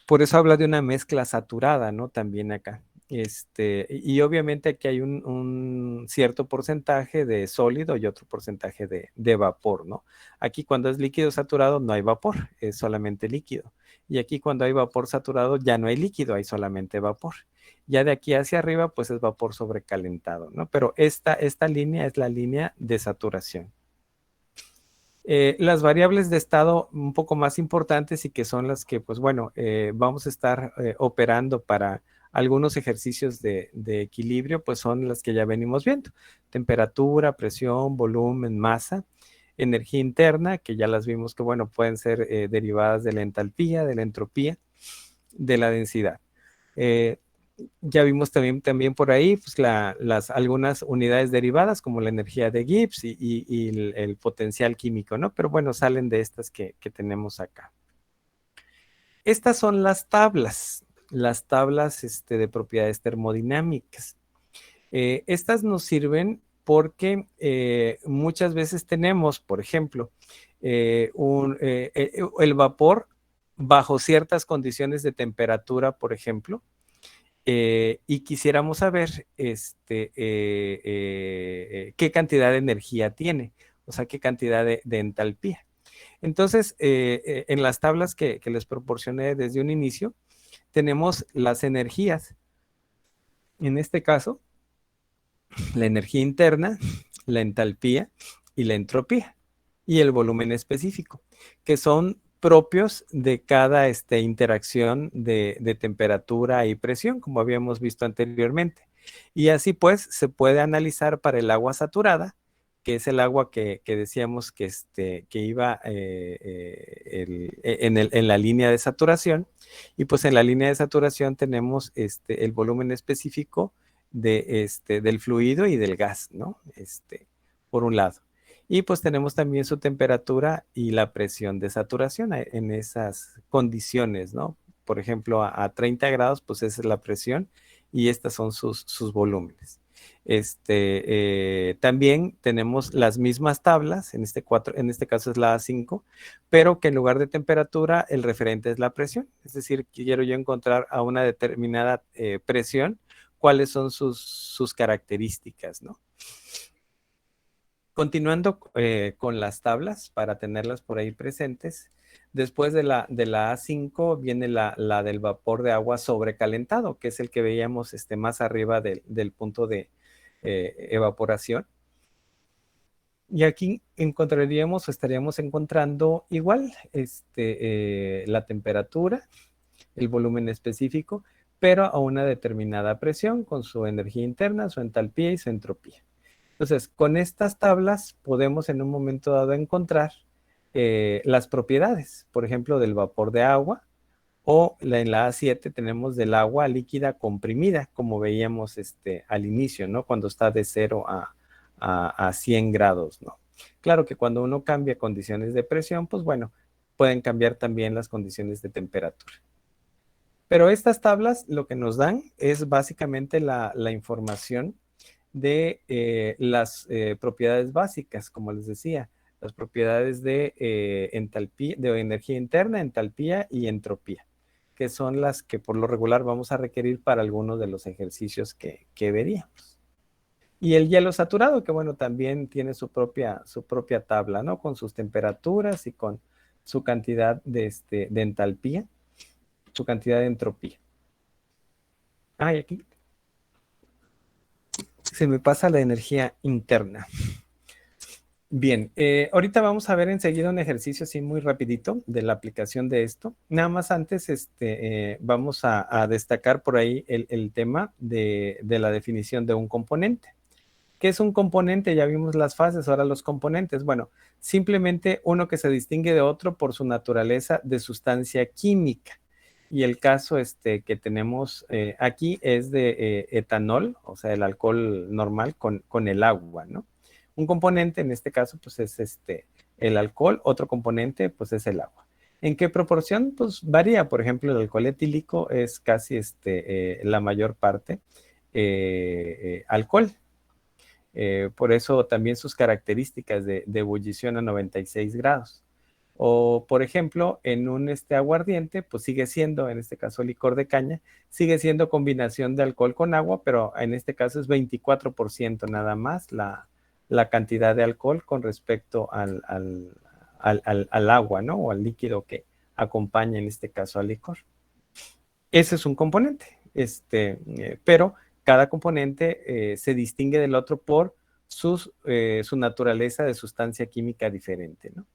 Por eso habla de una mezcla saturada, ¿no? También acá. Y obviamente aquí hay un cierto porcentaje de sólido y otro porcentaje de vapor, ¿no? Aquí cuando es líquido saturado no hay vapor, es solamente líquido. Y aquí cuando hay vapor saturado ya no hay líquido, hay solamente vapor. Ya de aquí hacia arriba, pues es vapor sobrecalentado, ¿no? Pero esta línea es la línea de saturación. Las variables de estado un poco más importantes y que son las que, pues bueno, vamos a estar operando para algunos ejercicios de equilibrio, pues son las que ya venimos viendo. Temperatura, presión, volumen, masa, energía interna, que ya las vimos que, bueno, pueden ser derivadas de la entalpía, de la entropía, de la densidad. Ya vimos también por ahí pues, algunas unidades derivadas como la energía de Gibbs y el potencial químico, ¿no? Pero bueno, salen de estas que tenemos acá. Estas son las tablas de propiedades termodinámicas. Estas nos sirven porque muchas veces tenemos, por ejemplo, el vapor bajo ciertas condiciones de temperatura, por ejemplo, y quisiéramos saber qué cantidad de energía tiene, o sea, qué cantidad de entalpía. Entonces, en las tablas que les proporcioné desde un inicio, tenemos las energías. En este caso, la energía interna, la entalpía y la entropía. y el volumen específico, que son propios de cada interacción de temperatura y presión, como habíamos visto anteriormente. Y así pues se puede analizar para el agua saturada, que es el agua que decíamos que iba en la línea de saturación. Y pues en la línea de saturación tenemos el volumen específico del fluido y del gas, ¿no? Por un lado. Y pues tenemos también su temperatura y la presión de saturación en esas condiciones, ¿no? Por ejemplo, a 30 grados, pues esa es la presión y estas son sus volúmenes. También tenemos las mismas tablas, en este caso es la A5, pero que en lugar de temperatura, el referente es la presión. Es decir, quiero yo encontrar a una determinada presión, cuáles son sus características, ¿no? Continuando con las tablas, para tenerlas por ahí presentes, después de la A5 viene la del vapor de agua sobrecalentado, que es el que veíamos más arriba del punto de evaporación. Y aquí encontraríamos o estaríamos encontrando igual la temperatura, el volumen específico, pero a una determinada presión con su energía interna, su entalpía y su entropía. Entonces, con estas tablas podemos en un momento dado encontrar las propiedades, por ejemplo, del vapor de agua, o en la A7 tenemos del agua líquida comprimida, como veíamos al inicio, ¿no? Cuando está de 0 a 100 grados, ¿no? Claro que cuando uno cambia condiciones de presión, pues bueno, pueden cambiar también las condiciones de temperatura. Pero estas tablas lo que nos dan es básicamente la información de las propiedades básicas, como les decía, las propiedades de entalpía, de energía interna, entalpía y entropía, que son las que por lo regular vamos a requerir para algunos de los ejercicios que veríamos. Y el hielo saturado, que bueno, también tiene su propia tabla, ¿no? Con sus temperaturas y con su cantidad de entalpía, su cantidad de entropía. Y aquí se me pasa la energía interna. Bien, ahorita vamos a ver enseguida un ejercicio así muy rapidito de la aplicación de esto. Nada más antes vamos a destacar por ahí el tema de la definición de un componente. ¿Qué es un componente? Ya vimos las fases, ahora los componentes. Bueno, simplemente uno que se distingue de otro por su naturaleza de sustancia química. Y el caso que tenemos aquí es de etanol, o sea, el alcohol normal con el agua, ¿no? Un componente en este caso pues es el alcohol, otro componente pues es el agua. ¿En qué proporción? Pues varía. Por ejemplo, el alcohol etílico es casi la mayor parte alcohol. Por eso también sus características de ebullición a 96 grados. O, por ejemplo, en un aguardiente, pues sigue siendo, en este caso licor de caña, sigue siendo combinación de alcohol con agua, pero en este caso es 24% nada más la cantidad de alcohol con respecto al agua, ¿no? O al líquido que acompaña en este caso al licor. Ese es un componente, pero cada componente se distingue del otro por su naturaleza de sustancia química diferente, ¿no?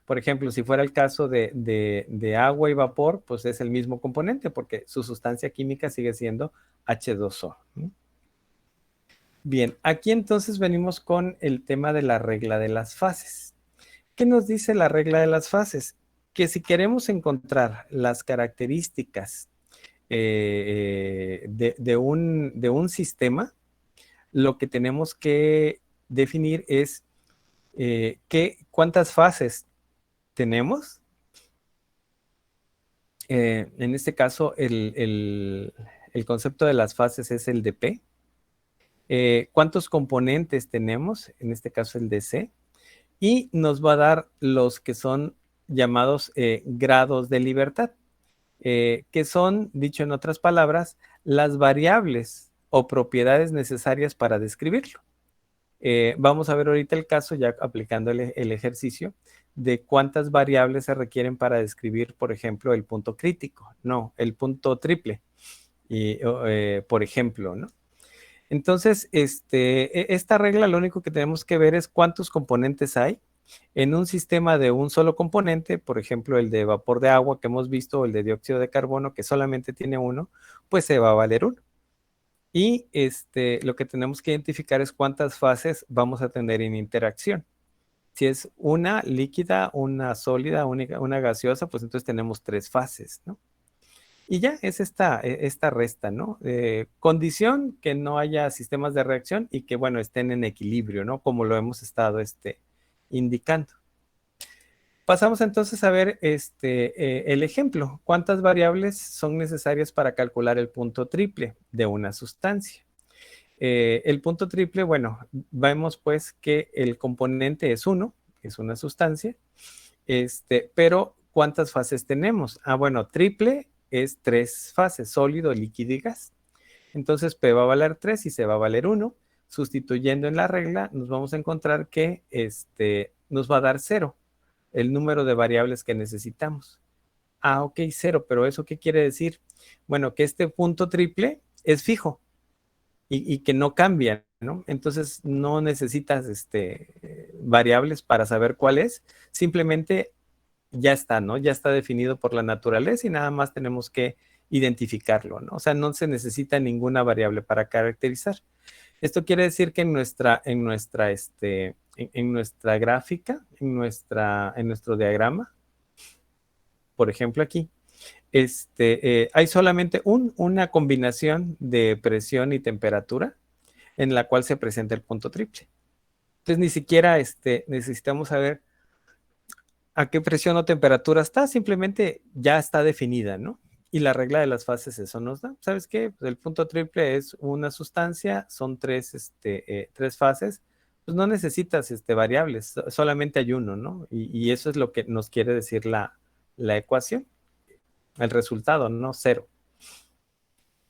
Por ejemplo, si fuera el caso de agua y vapor, pues es el mismo componente porque su sustancia química sigue siendo H2O. ¿No? Bien, aquí entonces venimos con el tema de la regla de las fases. ¿Qué nos dice la regla de las fases? Que si queremos encontrar las características de un sistema, lo que tenemos que definir es cuántas fases tenemos. En este caso, el concepto de las fases es el de P. ¿Cuántos componentes tenemos? En este caso, el de C. Y nos va a dar los que son llamados grados de libertad, que son, dicho en otras palabras, las variables o propiedades necesarias para describirlo. Vamos a ver ahorita el caso, ya aplicando el ejercicio, de cuántas variables se requieren para describir, por ejemplo, el punto crítico. No, el punto triple, por ejemplo, ¿no? Entonces, esta regla lo único que tenemos que ver es cuántos componentes hay. En un sistema de un solo componente, por ejemplo, el de vapor de agua que hemos visto, o el de dióxido de carbono, que solamente tiene uno, pues se va a valer uno. Y lo que tenemos que identificar es cuántas fases vamos a tener en interacción. Si es una líquida, una sólida, una gaseosa, pues entonces tenemos 3 fases, ¿no? Y ya es esta resta, ¿no? Condición que no haya sistemas de reacción y que, bueno, estén en equilibrio, ¿no? Como lo hemos estado indicando. Pasamos entonces a ver el ejemplo. ¿Cuántas variables son necesarias para calcular el punto triple de una sustancia? El punto triple, bueno, vemos pues que el componente es 1, es una sustancia, pero ¿cuántas fases tenemos? Ah, bueno, triple es 3 fases, sólido, líquido y gas. Entonces P va a valer 3 y C va a valer 1. Sustituyendo en la regla, nos vamos a encontrar que nos va a dar 0, el número de variables que necesitamos. Ah, ok, 0, pero ¿eso qué quiere decir? Bueno, que este punto triple es fijo y que no cambia, ¿no? Entonces no necesitas variables para saber cuál es, simplemente ya está, ¿no? Ya está definido por la naturaleza y nada más tenemos que identificarlo, ¿no? O sea, no se necesita ninguna variable para caracterizar. Esto quiere decir que en nuestra gráfica, en nuestro diagrama, por ejemplo aquí, hay solamente una combinación de presión y temperatura en la cual se presenta el punto triple. Entonces ni siquiera necesitamos saber a qué presión o temperatura está, simplemente ya está definida, ¿no? Y la regla de las fases eso nos da. ¿Sabes qué? Pues el punto triple es una sustancia, son 3 fases, pues no necesitas variables, solamente hay uno, ¿no? Y eso es lo que nos quiere decir la ecuación, el resultado, ¿no? 0.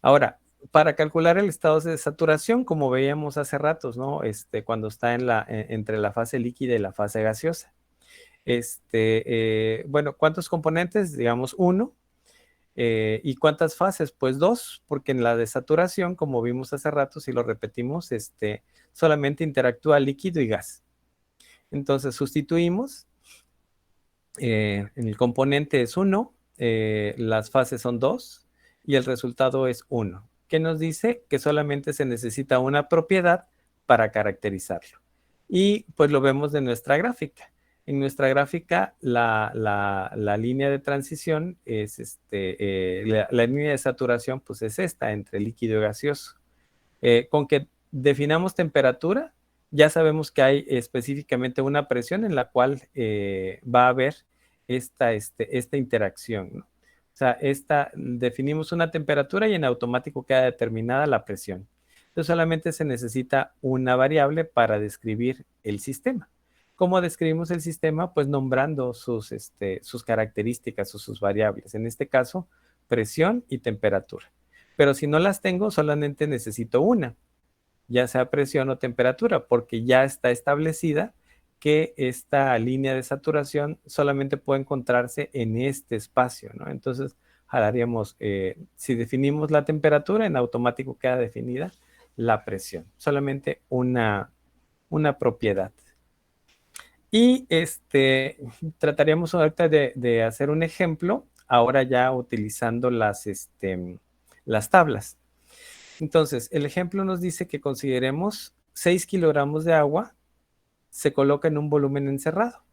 Ahora, para calcular el estado de saturación, como veíamos hace ratos, ¿no? Cuando está entre la fase líquida y la fase gaseosa. Bueno, ¿cuántos componentes? Digamos 1. ¿Y cuántas fases? Pues 2, porque en la de saturación, como vimos hace rato, si lo repetimos, solamente interactúa líquido y gas. Entonces sustituimos, en el componente es 1, las fases son 2 y el resultado es 1. ¿Qué nos dice? Que solamente se necesita una propiedad para caracterizarlo. Y pues lo vemos de nuestra gráfica. En nuestra gráfica, la línea de transición es la línea de saturación, pues es esta, entre líquido y gaseoso. Con que definamos temperatura, ya sabemos que hay específicamente una presión en la cual va a haber esta interacción, ¿no? O sea, definimos una temperatura y en automático queda determinada la presión. Entonces solamente se necesita una variable para describir el sistema. ¿Cómo describimos el sistema? Pues nombrando sus características o sus variables. En este caso, presión y temperatura. Pero si no las tengo, solamente necesito una, ya sea presión o temperatura, porque ya está establecida que esta línea de saturación solamente puede encontrarse en este espacio, ¿no? Entonces, jalaríamos, si definimos la temperatura, en automático queda definida la presión, solamente una propiedad. Y trataríamos ahorita de hacer un ejemplo, ahora ya utilizando las tablas. Entonces, el ejemplo nos dice que consideremos 6 kilogramos de agua se coloca en un volumen encerrado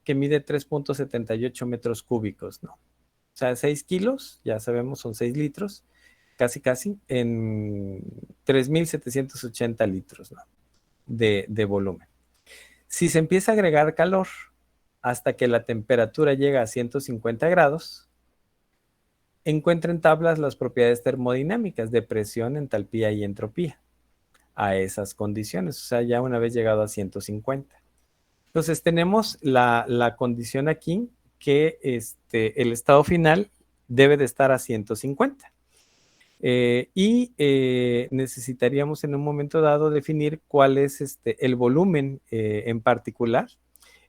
que mide 3.78 metros cúbicos, ¿no? O sea, 6 kilos, ya sabemos, son 6 litros, casi, en 3.780 litros, ¿no? de volumen. Si se empieza a agregar calor hasta que la temperatura llega a 150 grados, encuentra en tablas las propiedades termodinámicas de presión, entalpía y entropía a esas condiciones, o sea, ya una vez llegado a 150. Entonces tenemos la condición aquí que el estado final debe de estar a 150. Necesitaríamos en un momento dado definir cuál es el volumen en particular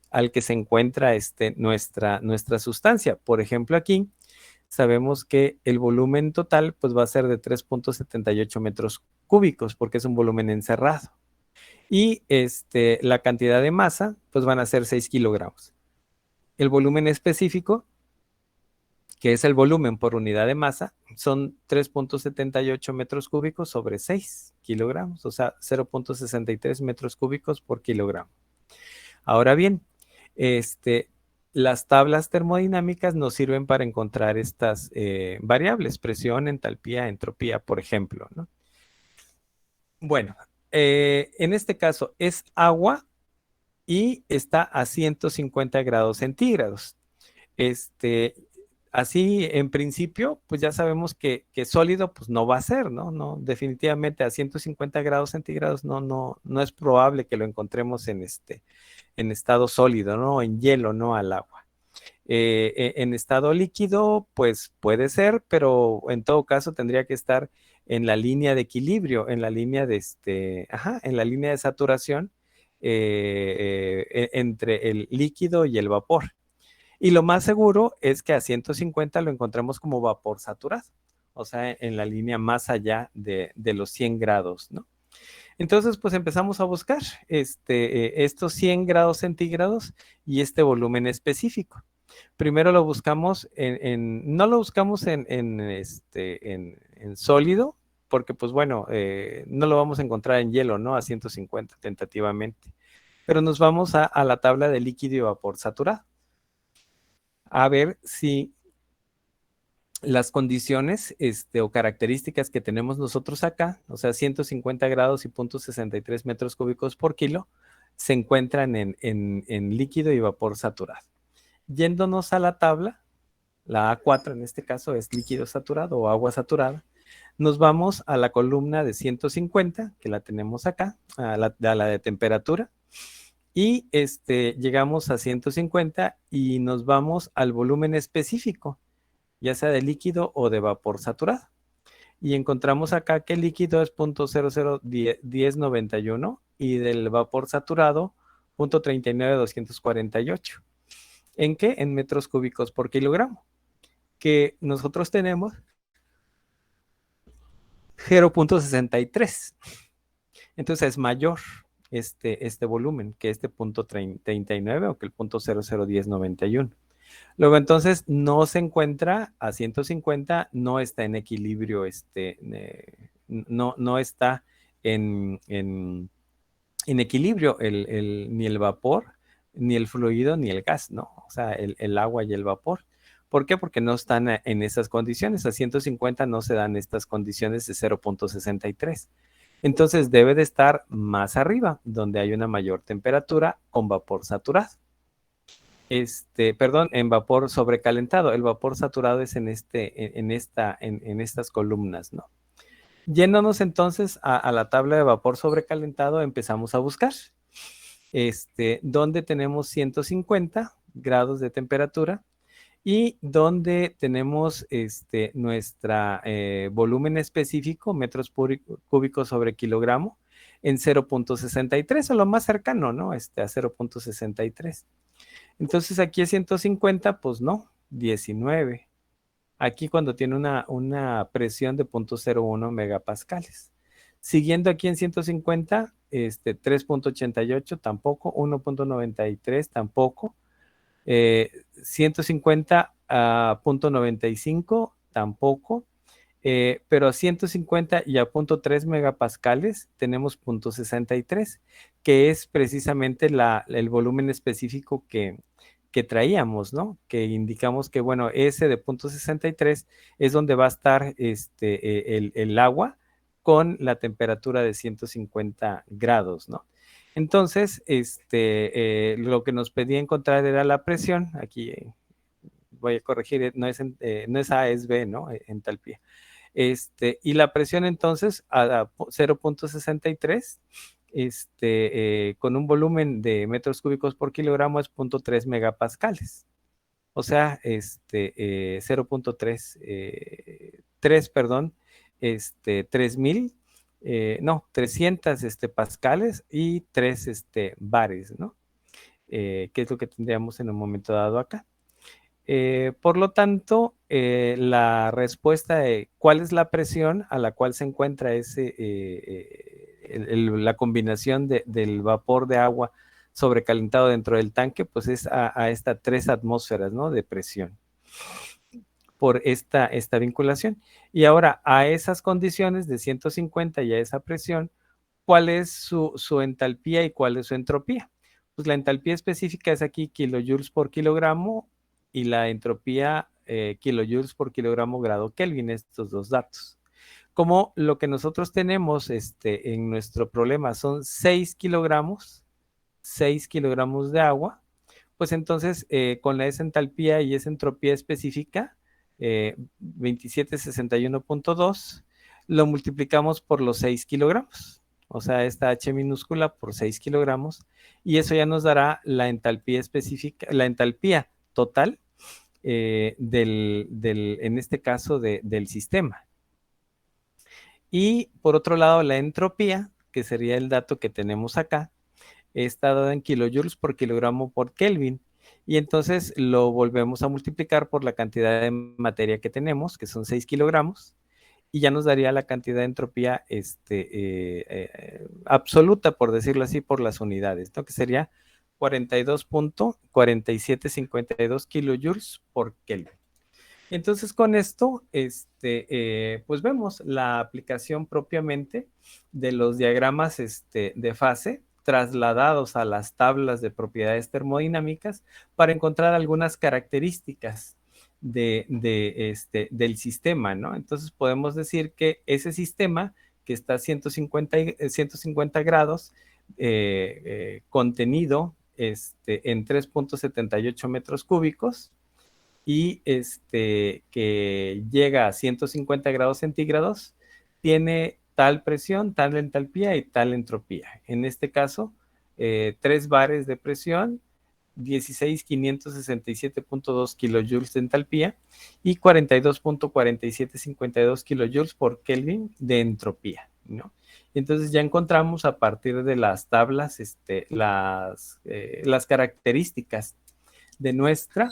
al que se encuentra nuestra sustancia. Por ejemplo, aquí sabemos que el volumen total pues va a ser de 3.78 metros cúbicos porque es un volumen encerrado. Y la cantidad de masa pues van a ser 6 kilogramos. El volumen específico, que es el volumen por unidad de masa, son 3.78 metros cúbicos sobre 6 kilogramos, o sea, 0.63 metros cúbicos por kilogramo. Ahora bien, las tablas termodinámicas nos sirven para encontrar estas variables, presión, entalpía, entropía, por ejemplo, ¿no? Bueno, en este caso es agua y está a 150 grados centígrados. Este, Así, en principio, pues ya sabemos que sólido, pues no va a ser, ¿no? No, definitivamente a 150 grados centígrados no es probable que lo encontremos en estado sólido, ¿no? En hielo, no al agua. En estado líquido, pues puede ser, pero en todo caso tendría que estar en la línea de equilibrio, en la línea de en la línea de saturación entre el líquido y el vapor. Y lo más seguro es que a 150 lo encontremos como vapor saturado, o sea, en la línea más allá de los 100 grados, ¿no? Entonces, pues empezamos a buscar estos 100 grados centígrados y este volumen específico. Primero lo buscamos no lo buscamos en sólido, porque pues bueno, no lo vamos a encontrar en hielo, ¿no? A 150 tentativamente. Pero nos vamos a la tabla de líquido y vapor saturado. A ver si las condiciones o características que tenemos nosotros acá, o sea, 150 grados y 0.63 metros cúbicos por kilo, se encuentran en líquido y vapor saturado. Yéndonos a la tabla, la A4 en este caso es líquido saturado o agua saturada, nos vamos a la columna de 150, que la tenemos acá, a la de temperatura, y llegamos a 150 y nos vamos al volumen específico, ya sea de líquido o de vapor saturado. Y encontramos acá que el líquido es 0.001091 y del vapor saturado 0.39248. ¿En qué? En metros cúbicos por kilogramo, que nosotros tenemos 0.63. Entonces es mayor este volumen que este 0.39 o que el 0.001091. Luego entonces no se encuentra a 150, no está en equilibrio, no está en equilibrio ni el vapor, ni el fluido, ni el gas, ¿no? O sea, el agua y el vapor. ¿Por qué? Porque no están en esas condiciones. A 150 no se dan estas condiciones de 0.63. Entonces debe de estar más arriba, donde hay una mayor temperatura con vapor saturado. Perdón, en vapor sobrecalentado. El vapor saturado es en estas columnas, ¿no? Yéndonos entonces a la tabla de vapor sobrecalentado, empezamos a buscar. Donde tenemos 150 grados de temperatura y donde tenemos nuestra volumen específico, metros cúbicos sobre kilogramo, en 0.63 o lo más cercano, ¿no? A 0.63. Entonces aquí es 150, pues no, 19. Aquí cuando tiene una presión de 0.01 megapascales. Siguiendo aquí en 150, 3.88 tampoco, 1.93 tampoco, 150 a 0.95 tampoco, pero a 150 y a 0.3 megapascales tenemos 0.63, que es precisamente el volumen específico que traíamos, ¿no? Que indicamos que, bueno, ese de 0.63 es donde va a estar el agua con la temperatura de 150 grados, ¿no? Entonces, lo que nos pedía encontrar era la presión. Aquí voy a corregir, no es A, es B, ¿no? Entalpía. Y la presión entonces a 0.63, con un volumen de metros cúbicos por kilogramo es 0.3 megapascales. O sea, 0.3, 3, perdón, 3000, no, 300 pascales y 3 bares, ¿no? Que es lo que tendríamos en un momento dado acá. Por lo tanto, la respuesta de cuál es la presión a la cual se encuentra la combinación del vapor de agua sobrecalentado dentro del tanque, pues es a estas 3 atmósferas, ¿no?, de presión por esta vinculación. Y ahora, a esas condiciones de 150 y a esa presión, ¿cuál es su entalpía y cuál es su entropía? Pues la entalpía específica es aquí kilojoules por kilogramo y la entropía kilojoules por kilogramo grado Kelvin, estos dos datos. Como lo que nosotros tenemos en nuestro problema son 6 kilogramos de agua, pues entonces con esa entalpía y esa entropía específica, 2761.2, lo multiplicamos por los 6 kilogramos, o sea, esta H minúscula por 6 kilogramos, y eso ya nos dará la entalpía específica, la entalpía total en este caso del sistema. Y por otro lado, la entropía, que sería el dato que tenemos acá, está dada en kilojoules por kilogramo por Kelvin. Y entonces lo volvemos a multiplicar por la cantidad de materia que tenemos, que son 6 kilogramos, y ya nos daría la cantidad de entropía absoluta, por decirlo así, por las unidades, ¿no?, que sería 42.4752 kilojoules por Kelvin. Entonces, con esto, pues vemos la aplicación propiamente de los diagramas de fase trasladados a las tablas de propiedades termodinámicas para encontrar algunas características del sistema, ¿no? Entonces, podemos decir que ese sistema que está a 150 grados, contenido en 3.78 metros cúbicos, y que llega a 150 grados centígrados, tiene tal presión, tal entalpía y tal entropía. En este caso, 3 bares de presión, 16.567.2 kilojoules de entalpía y 42.4752 kilojoules por Kelvin de entropía, ¿no? Entonces ya encontramos a partir de las tablas las características de nuestra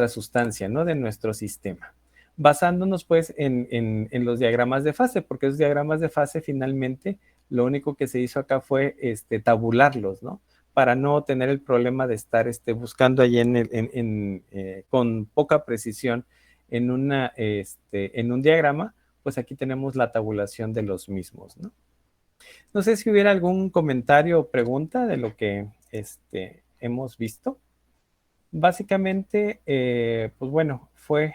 sustancia, ¿no?, de nuestro sistema, basándonos pues en los diagramas de fase, porque esos diagramas de fase finalmente lo único que se hizo acá fue tabularlos, ¿no?, para no tener el problema de estar buscando allí con poca precisión en un diagrama. Pues aquí tenemos la tabulación de los mismos, ¿no? No sé si hubiera algún comentario o pregunta de lo que hemos visto. Básicamente, pues bueno, fue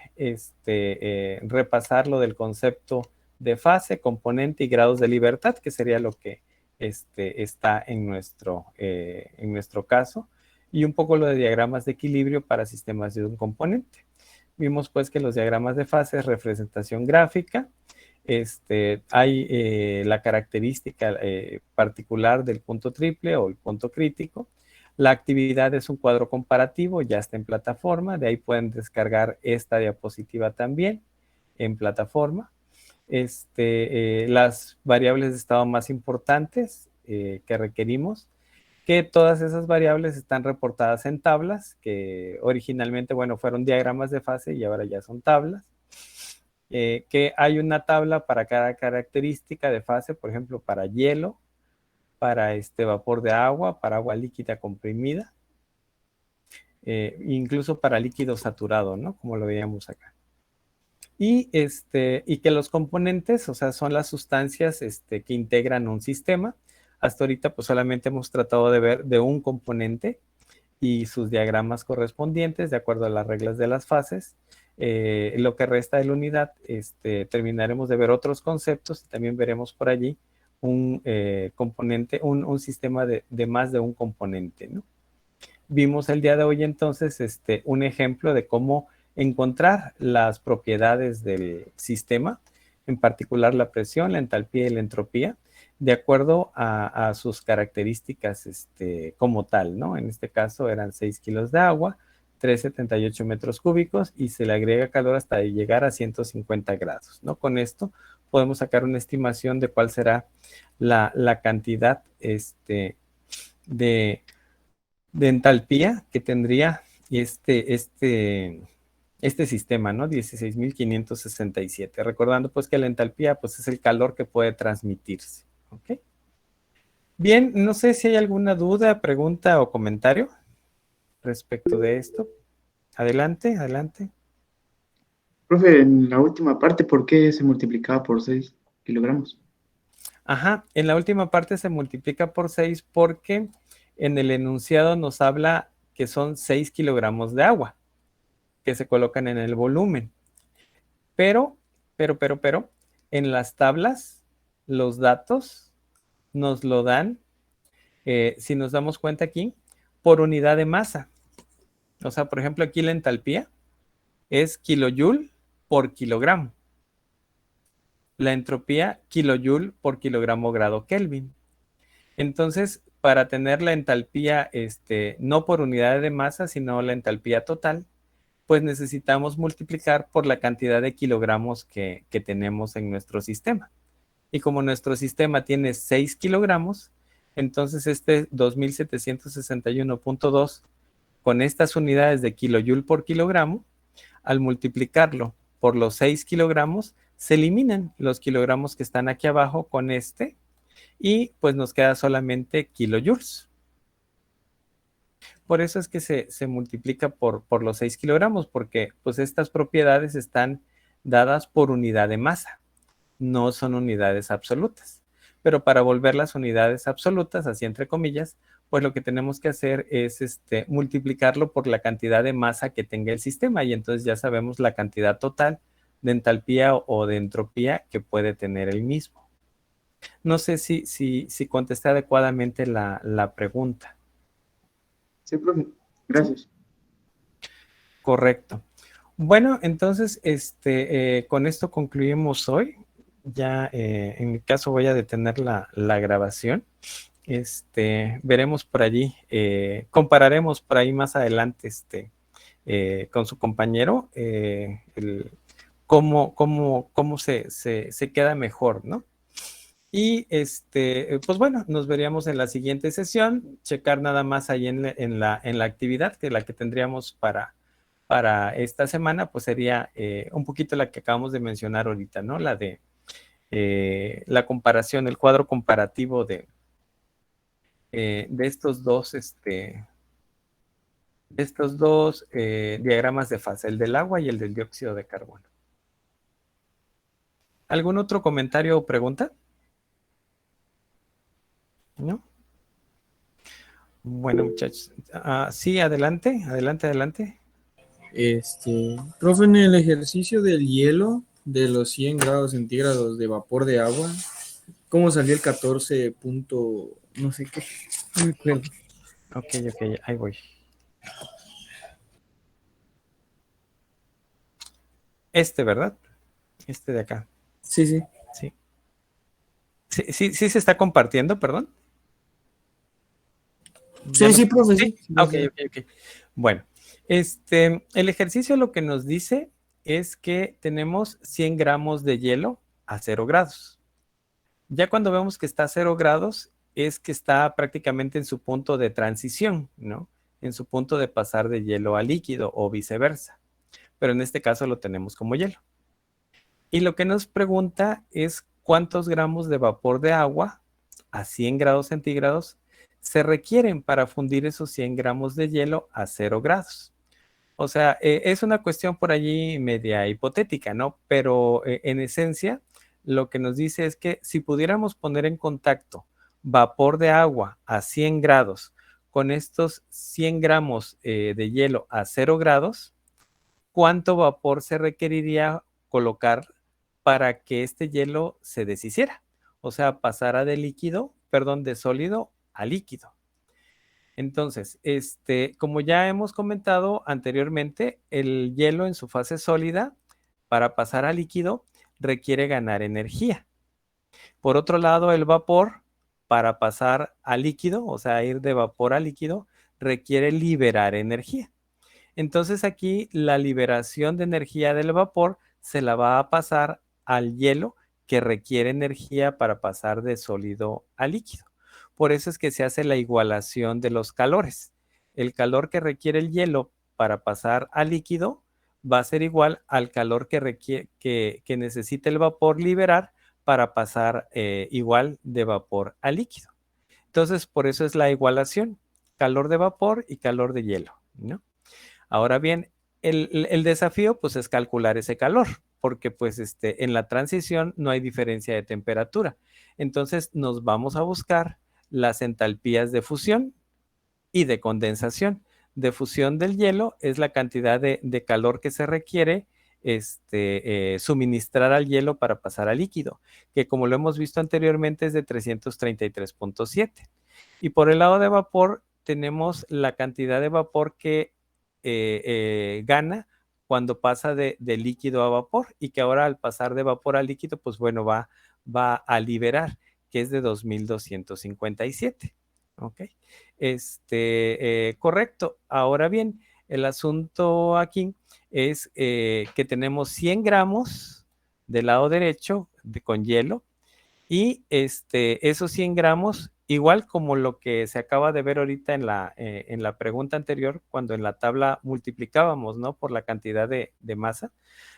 repasar lo del concepto de fase, componente y grados de libertad, que sería lo que está en nuestro caso, y un poco lo de diagramas de equilibrio para sistemas de un componente. Vimos pues que los diagramas de fase es representación gráfica, hay la característica particular del punto triple o el punto crítico. La actividad es un cuadro comparativo, ya está en plataforma, de ahí pueden descargar esta diapositiva también en plataforma. Las variables de estado más importantes que requerimos, que todas esas variables están reportadas en tablas, que originalmente, bueno, fueron diagramas de fase y ahora ya son tablas. Que hay una tabla para cada característica de fase, por ejemplo, para hielo, para vapor de agua, para agua líquida comprimida, incluso para líquido saturado, ¿no?, como lo veíamos acá. Y que los componentes, o sea, son las sustancias que integran un sistema. Hasta ahorita, pues solamente hemos tratado de ver de un componente y sus diagramas correspondientes de acuerdo a las reglas de las fases. Lo que resta de la unidad, terminaremos de ver otros conceptos y también veremos por allí un componente, un sistema de más de un componente, ¿no? Vimos el día de hoy entonces un ejemplo de cómo encontrar las propiedades del sistema, en particular la presión, la entalpía y la entropía, de acuerdo a sus características como tal, ¿no? En este caso eran 6 kilos de agua, 378 metros cúbicos y se le agrega calor hasta llegar a 150 grados, ¿no? Con esto podemos sacar una estimación de cuál será la cantidad de entalpía que tendría este sistema, ¿no? 16.567. Recordando pues que la entalpía pues es el calor que puede transmitirse. ¿Ok? Bien, no sé si hay alguna duda, pregunta o comentario respecto de esto. Adelante, adelante. Profe, en la última parte, ¿por qué se multiplicaba por 6 kilogramos? Ajá, en la última parte se multiplica por 6 porque en el enunciado nos habla que son 6 kilogramos de agua que se colocan en el volumen. Pero, en las tablas, los datos nos lo dan, si nos damos cuenta aquí, por unidad de masa. O sea, por ejemplo, aquí la entalpía es kilojoule por kilogramo. La entropía, kilojoule por kilogramo grado Kelvin. Entonces, para tener la entalpía, no por unidad de masa, sino la entalpía total, pues necesitamos multiplicar por la cantidad de kilogramos que tenemos en nuestro sistema. Y como nuestro sistema tiene 6 kilogramos, entonces este 2761.2 con estas unidades de kilojoule por kilogramo, al multiplicarlo por los 6 kilogramos, se eliminan los kilogramos que están aquí abajo con y pues nos queda solamente kilojoules. Por eso es que se multiplica por los 6 kilogramos, porque pues estas propiedades están dadas por unidad de masa, no son unidades absolutas. Pero para volver las unidades absolutas, así entre comillas, pues lo que tenemos que hacer es multiplicarlo por la cantidad de masa que tenga el sistema y entonces ya sabemos la cantidad total de entalpía o de entropía que puede tener el mismo. No sé si contesté adecuadamente la pregunta. Sí, profe, ¿Sí? gracias. Correcto. Bueno, entonces, con esto concluimos hoy. Ya, en mi caso, voy a detener la grabación. Veremos por allí, compararemos por ahí más adelante, con su compañero, cómo se queda mejor, ¿no? Y pues bueno, nos veríamos en la siguiente sesión, checar nada más ahí en la actividad que la que tendríamos para esta semana, pues sería un poquito la que acabamos de mencionar ahorita, ¿no? La de la comparación, el cuadro comparativo de estos dos diagramas de fase, el del agua y el del dióxido de carbono. ¿Algún otro comentario o pregunta? ¿No? Bueno, muchachos. Sí, adelante, adelante, adelante. Profe, en el ejercicio del hielo de los 100 grados centígrados de vapor de agua, ¿cómo salió el 14 punto no sé qué? No me acuerdo. Ok, ahí voy. ¿Verdad? De acá. Sí, sí. Sí. Sí se está compartiendo, perdón. ¿Ya Sí, lo? sí, profe, Sí. sí. Ya Ok. sé. Bueno, el ejercicio lo que nos dice es que tenemos 100 gramos de hielo a 0 grados. Ya cuando vemos que está a 0 grados, es que está prácticamente en su punto de transición, ¿no? En su punto de pasar de hielo a líquido o viceversa. Pero en este caso lo tenemos como hielo. Y lo que nos pregunta es cuántos gramos de vapor de agua a 100 grados centígrados se requieren para fundir esos 100 gramos de hielo a 0 grados. O sea, es una cuestión por allí media hipotética, ¿no? Pero en esencia, lo que nos dice es que si pudiéramos poner en contacto vapor de agua a 100 grados con estos 100 gramos de hielo a 0 grados, ¿cuánto vapor se requeriría colocar para que este hielo se deshiciera? O sea, pasara de sólido a líquido. Entonces, como ya hemos comentado anteriormente, el hielo en su fase sólida, para pasar a líquido, requiere ganar energía. Por otro lado, el vapor, para pasar a líquido, o sea, ir de vapor a líquido, requiere liberar energía. Entonces aquí la liberación de energía del vapor se la va a pasar al hielo que requiere energía para pasar de sólido a líquido. Por eso es que se hace la igualación de los calores. El calor que requiere el hielo para pasar a líquido va a ser igual al calor que necesita el vapor liberar para pasar igual de vapor a líquido. Entonces, por eso es la igualación, calor de vapor y calor de hielo, ¿no? Ahora bien, el desafío pues es calcular ese calor, porque pues en la transición no hay diferencia de temperatura. Entonces nos vamos a buscar las entalpías de fusión y de condensación. De fusión del hielo es la cantidad de calor que se requiere suministrar al hielo para pasar a líquido, que como lo hemos visto anteriormente es de 333.7. Y por el lado de vapor tenemos la cantidad de vapor que gana cuando pasa de líquido a vapor, y que ahora al pasar de vapor a líquido, pues bueno, va a liberar, que es de 2257. ¿Ok? Correcto. Ahora bien, el asunto aquí es que tenemos 100 gramos del lado derecho con hielo, y esos 100 gramos, igual como lo que se acaba de ver ahorita en la pregunta anterior, cuando en la tabla multiplicábamos, ¿no?, por la cantidad de masa,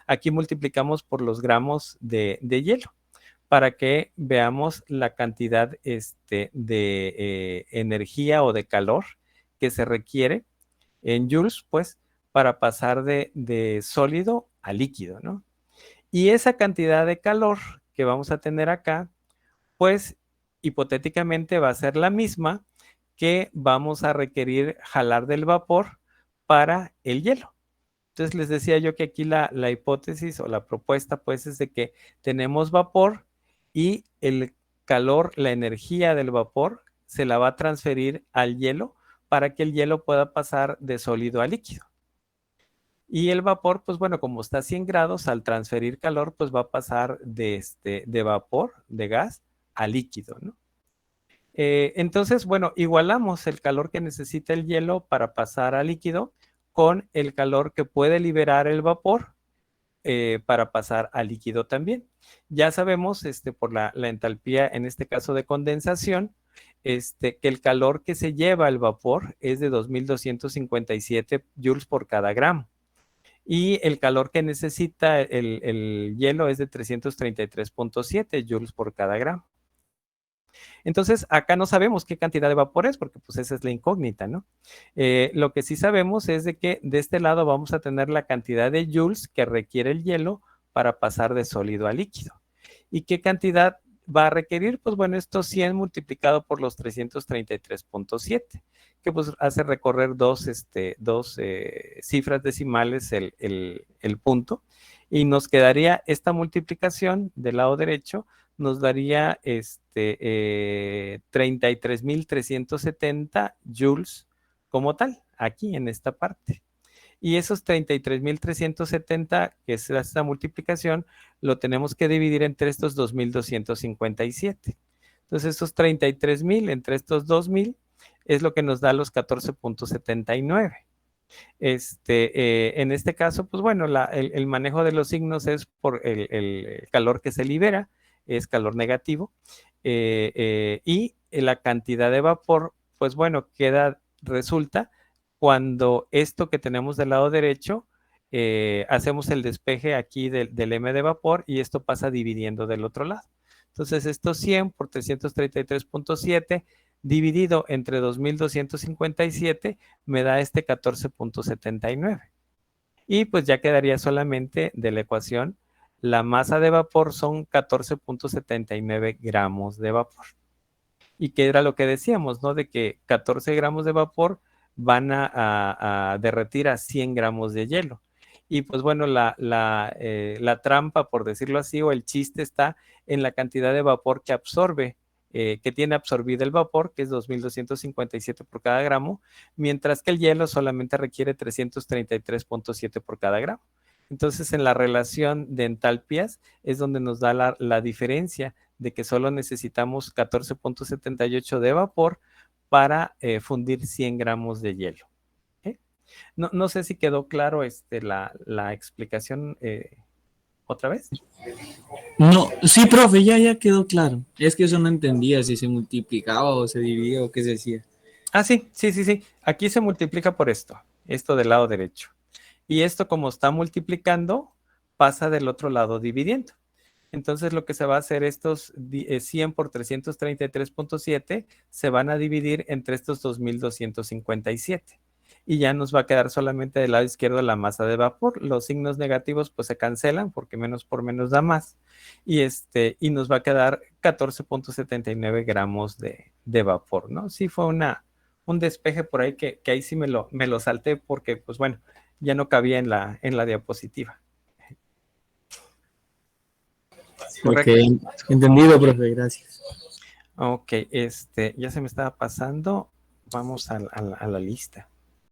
aquí multiplicamos por los gramos de hielo, para que veamos la cantidad de energía o de calor que se requiere en joules, pues, para pasar de sólido a líquido, ¿no? Y esa cantidad de calor que vamos a tener acá, pues, hipotéticamente va a ser la misma que vamos a requerir jalar del vapor para el hielo. Entonces, les decía yo que aquí la hipótesis o la propuesta, pues, es de que tenemos vapor y el calor, la energía del vapor, se la va a transferir al hielo para que el hielo pueda pasar de sólido a líquido. Y el vapor, pues bueno, como está a 100 grados, al transferir calor, pues va a pasar de vapor, de gas, a líquido, ¿no? Entonces, bueno, igualamos el calor que necesita el hielo para pasar a líquido con el calor que puede liberar el vapor para pasar a líquido también. Ya sabemos por la entalpía, en este caso de condensación, que el calor que se lleva al vapor es de 2257 joules por cada gramo. Y el calor que necesita el hielo es de 333.7 joules por cada gramo. Entonces, acá no sabemos qué cantidad de vapor es, porque pues esa es la incógnita, ¿no? Lo que sí sabemos es de que de este lado vamos a tener la cantidad de joules que requiere el hielo para pasar de sólido a líquido. ¿Y qué cantidad va a requerir? Pues bueno, esto 100 multiplicado por los 333.7, que pues hace recorrer dos cifras decimales el punto, y nos quedaría esta multiplicación del lado derecho, nos daría 33.370 joules como tal, aquí en esta parte. Y esos 33.370, que es esta multiplicación, lo tenemos que dividir entre estos 2.257. Entonces, estos 33.000 entre estos 2.000 es lo que nos da los 14.79. En este caso, pues bueno, el manejo de los signos es por el calor que se libera, es calor negativo, y la cantidad de vapor, pues bueno, resulta cuando esto que tenemos del lado derecho, hacemos el despeje aquí del M de vapor, y esto pasa dividiendo del otro lado. Entonces, esto 100 por 333.7 dividido entre 2257 me da 14.79. Y pues ya quedaría solamente de la ecuación, la masa de vapor son 14.79 gramos de vapor. Y que era lo que decíamos, ¿no? De que 14 gramos de vapor van a derretir a 100 gramos de hielo. Y pues bueno, la trampa, por decirlo así, o el chiste está en la cantidad de vapor que absorbe, que tiene absorbido el vapor, que es 2.257 por cada gramo, mientras que el hielo solamente requiere 333.7 por cada gramo. Entonces, en la relación de entalpías es donde nos da la diferencia de que solo necesitamos 14.78 de vapor para fundir 100 gramos de hielo. ¿Okay? No sé si quedó claro la explicación otra vez. No, sí, profe, ya quedó claro. Es que eso no entendía si se multiplicaba o se dividía o qué se hacía. Ah, sí. Aquí se multiplica por esto. esto del lado derecho. Y esto, como está multiplicando, pasa del otro lado dividiendo. Entonces lo que se va a hacer, estos 100 por 333.7 se van a dividir entre estos 2257. Y ya nos va a quedar solamente del lado izquierdo la masa de vapor. Los signos negativos pues se cancelan porque menos por menos da más. Y nos va a quedar 14.79 gramos de vapor, ¿no? Sí fue un despeje por ahí que ahí sí me lo salté porque pues bueno, ya no cabía en la diapositiva. ¿Correcto? Ok, entendido, profe, gracias. Ok, ya se me estaba pasando. Vamos a la lista.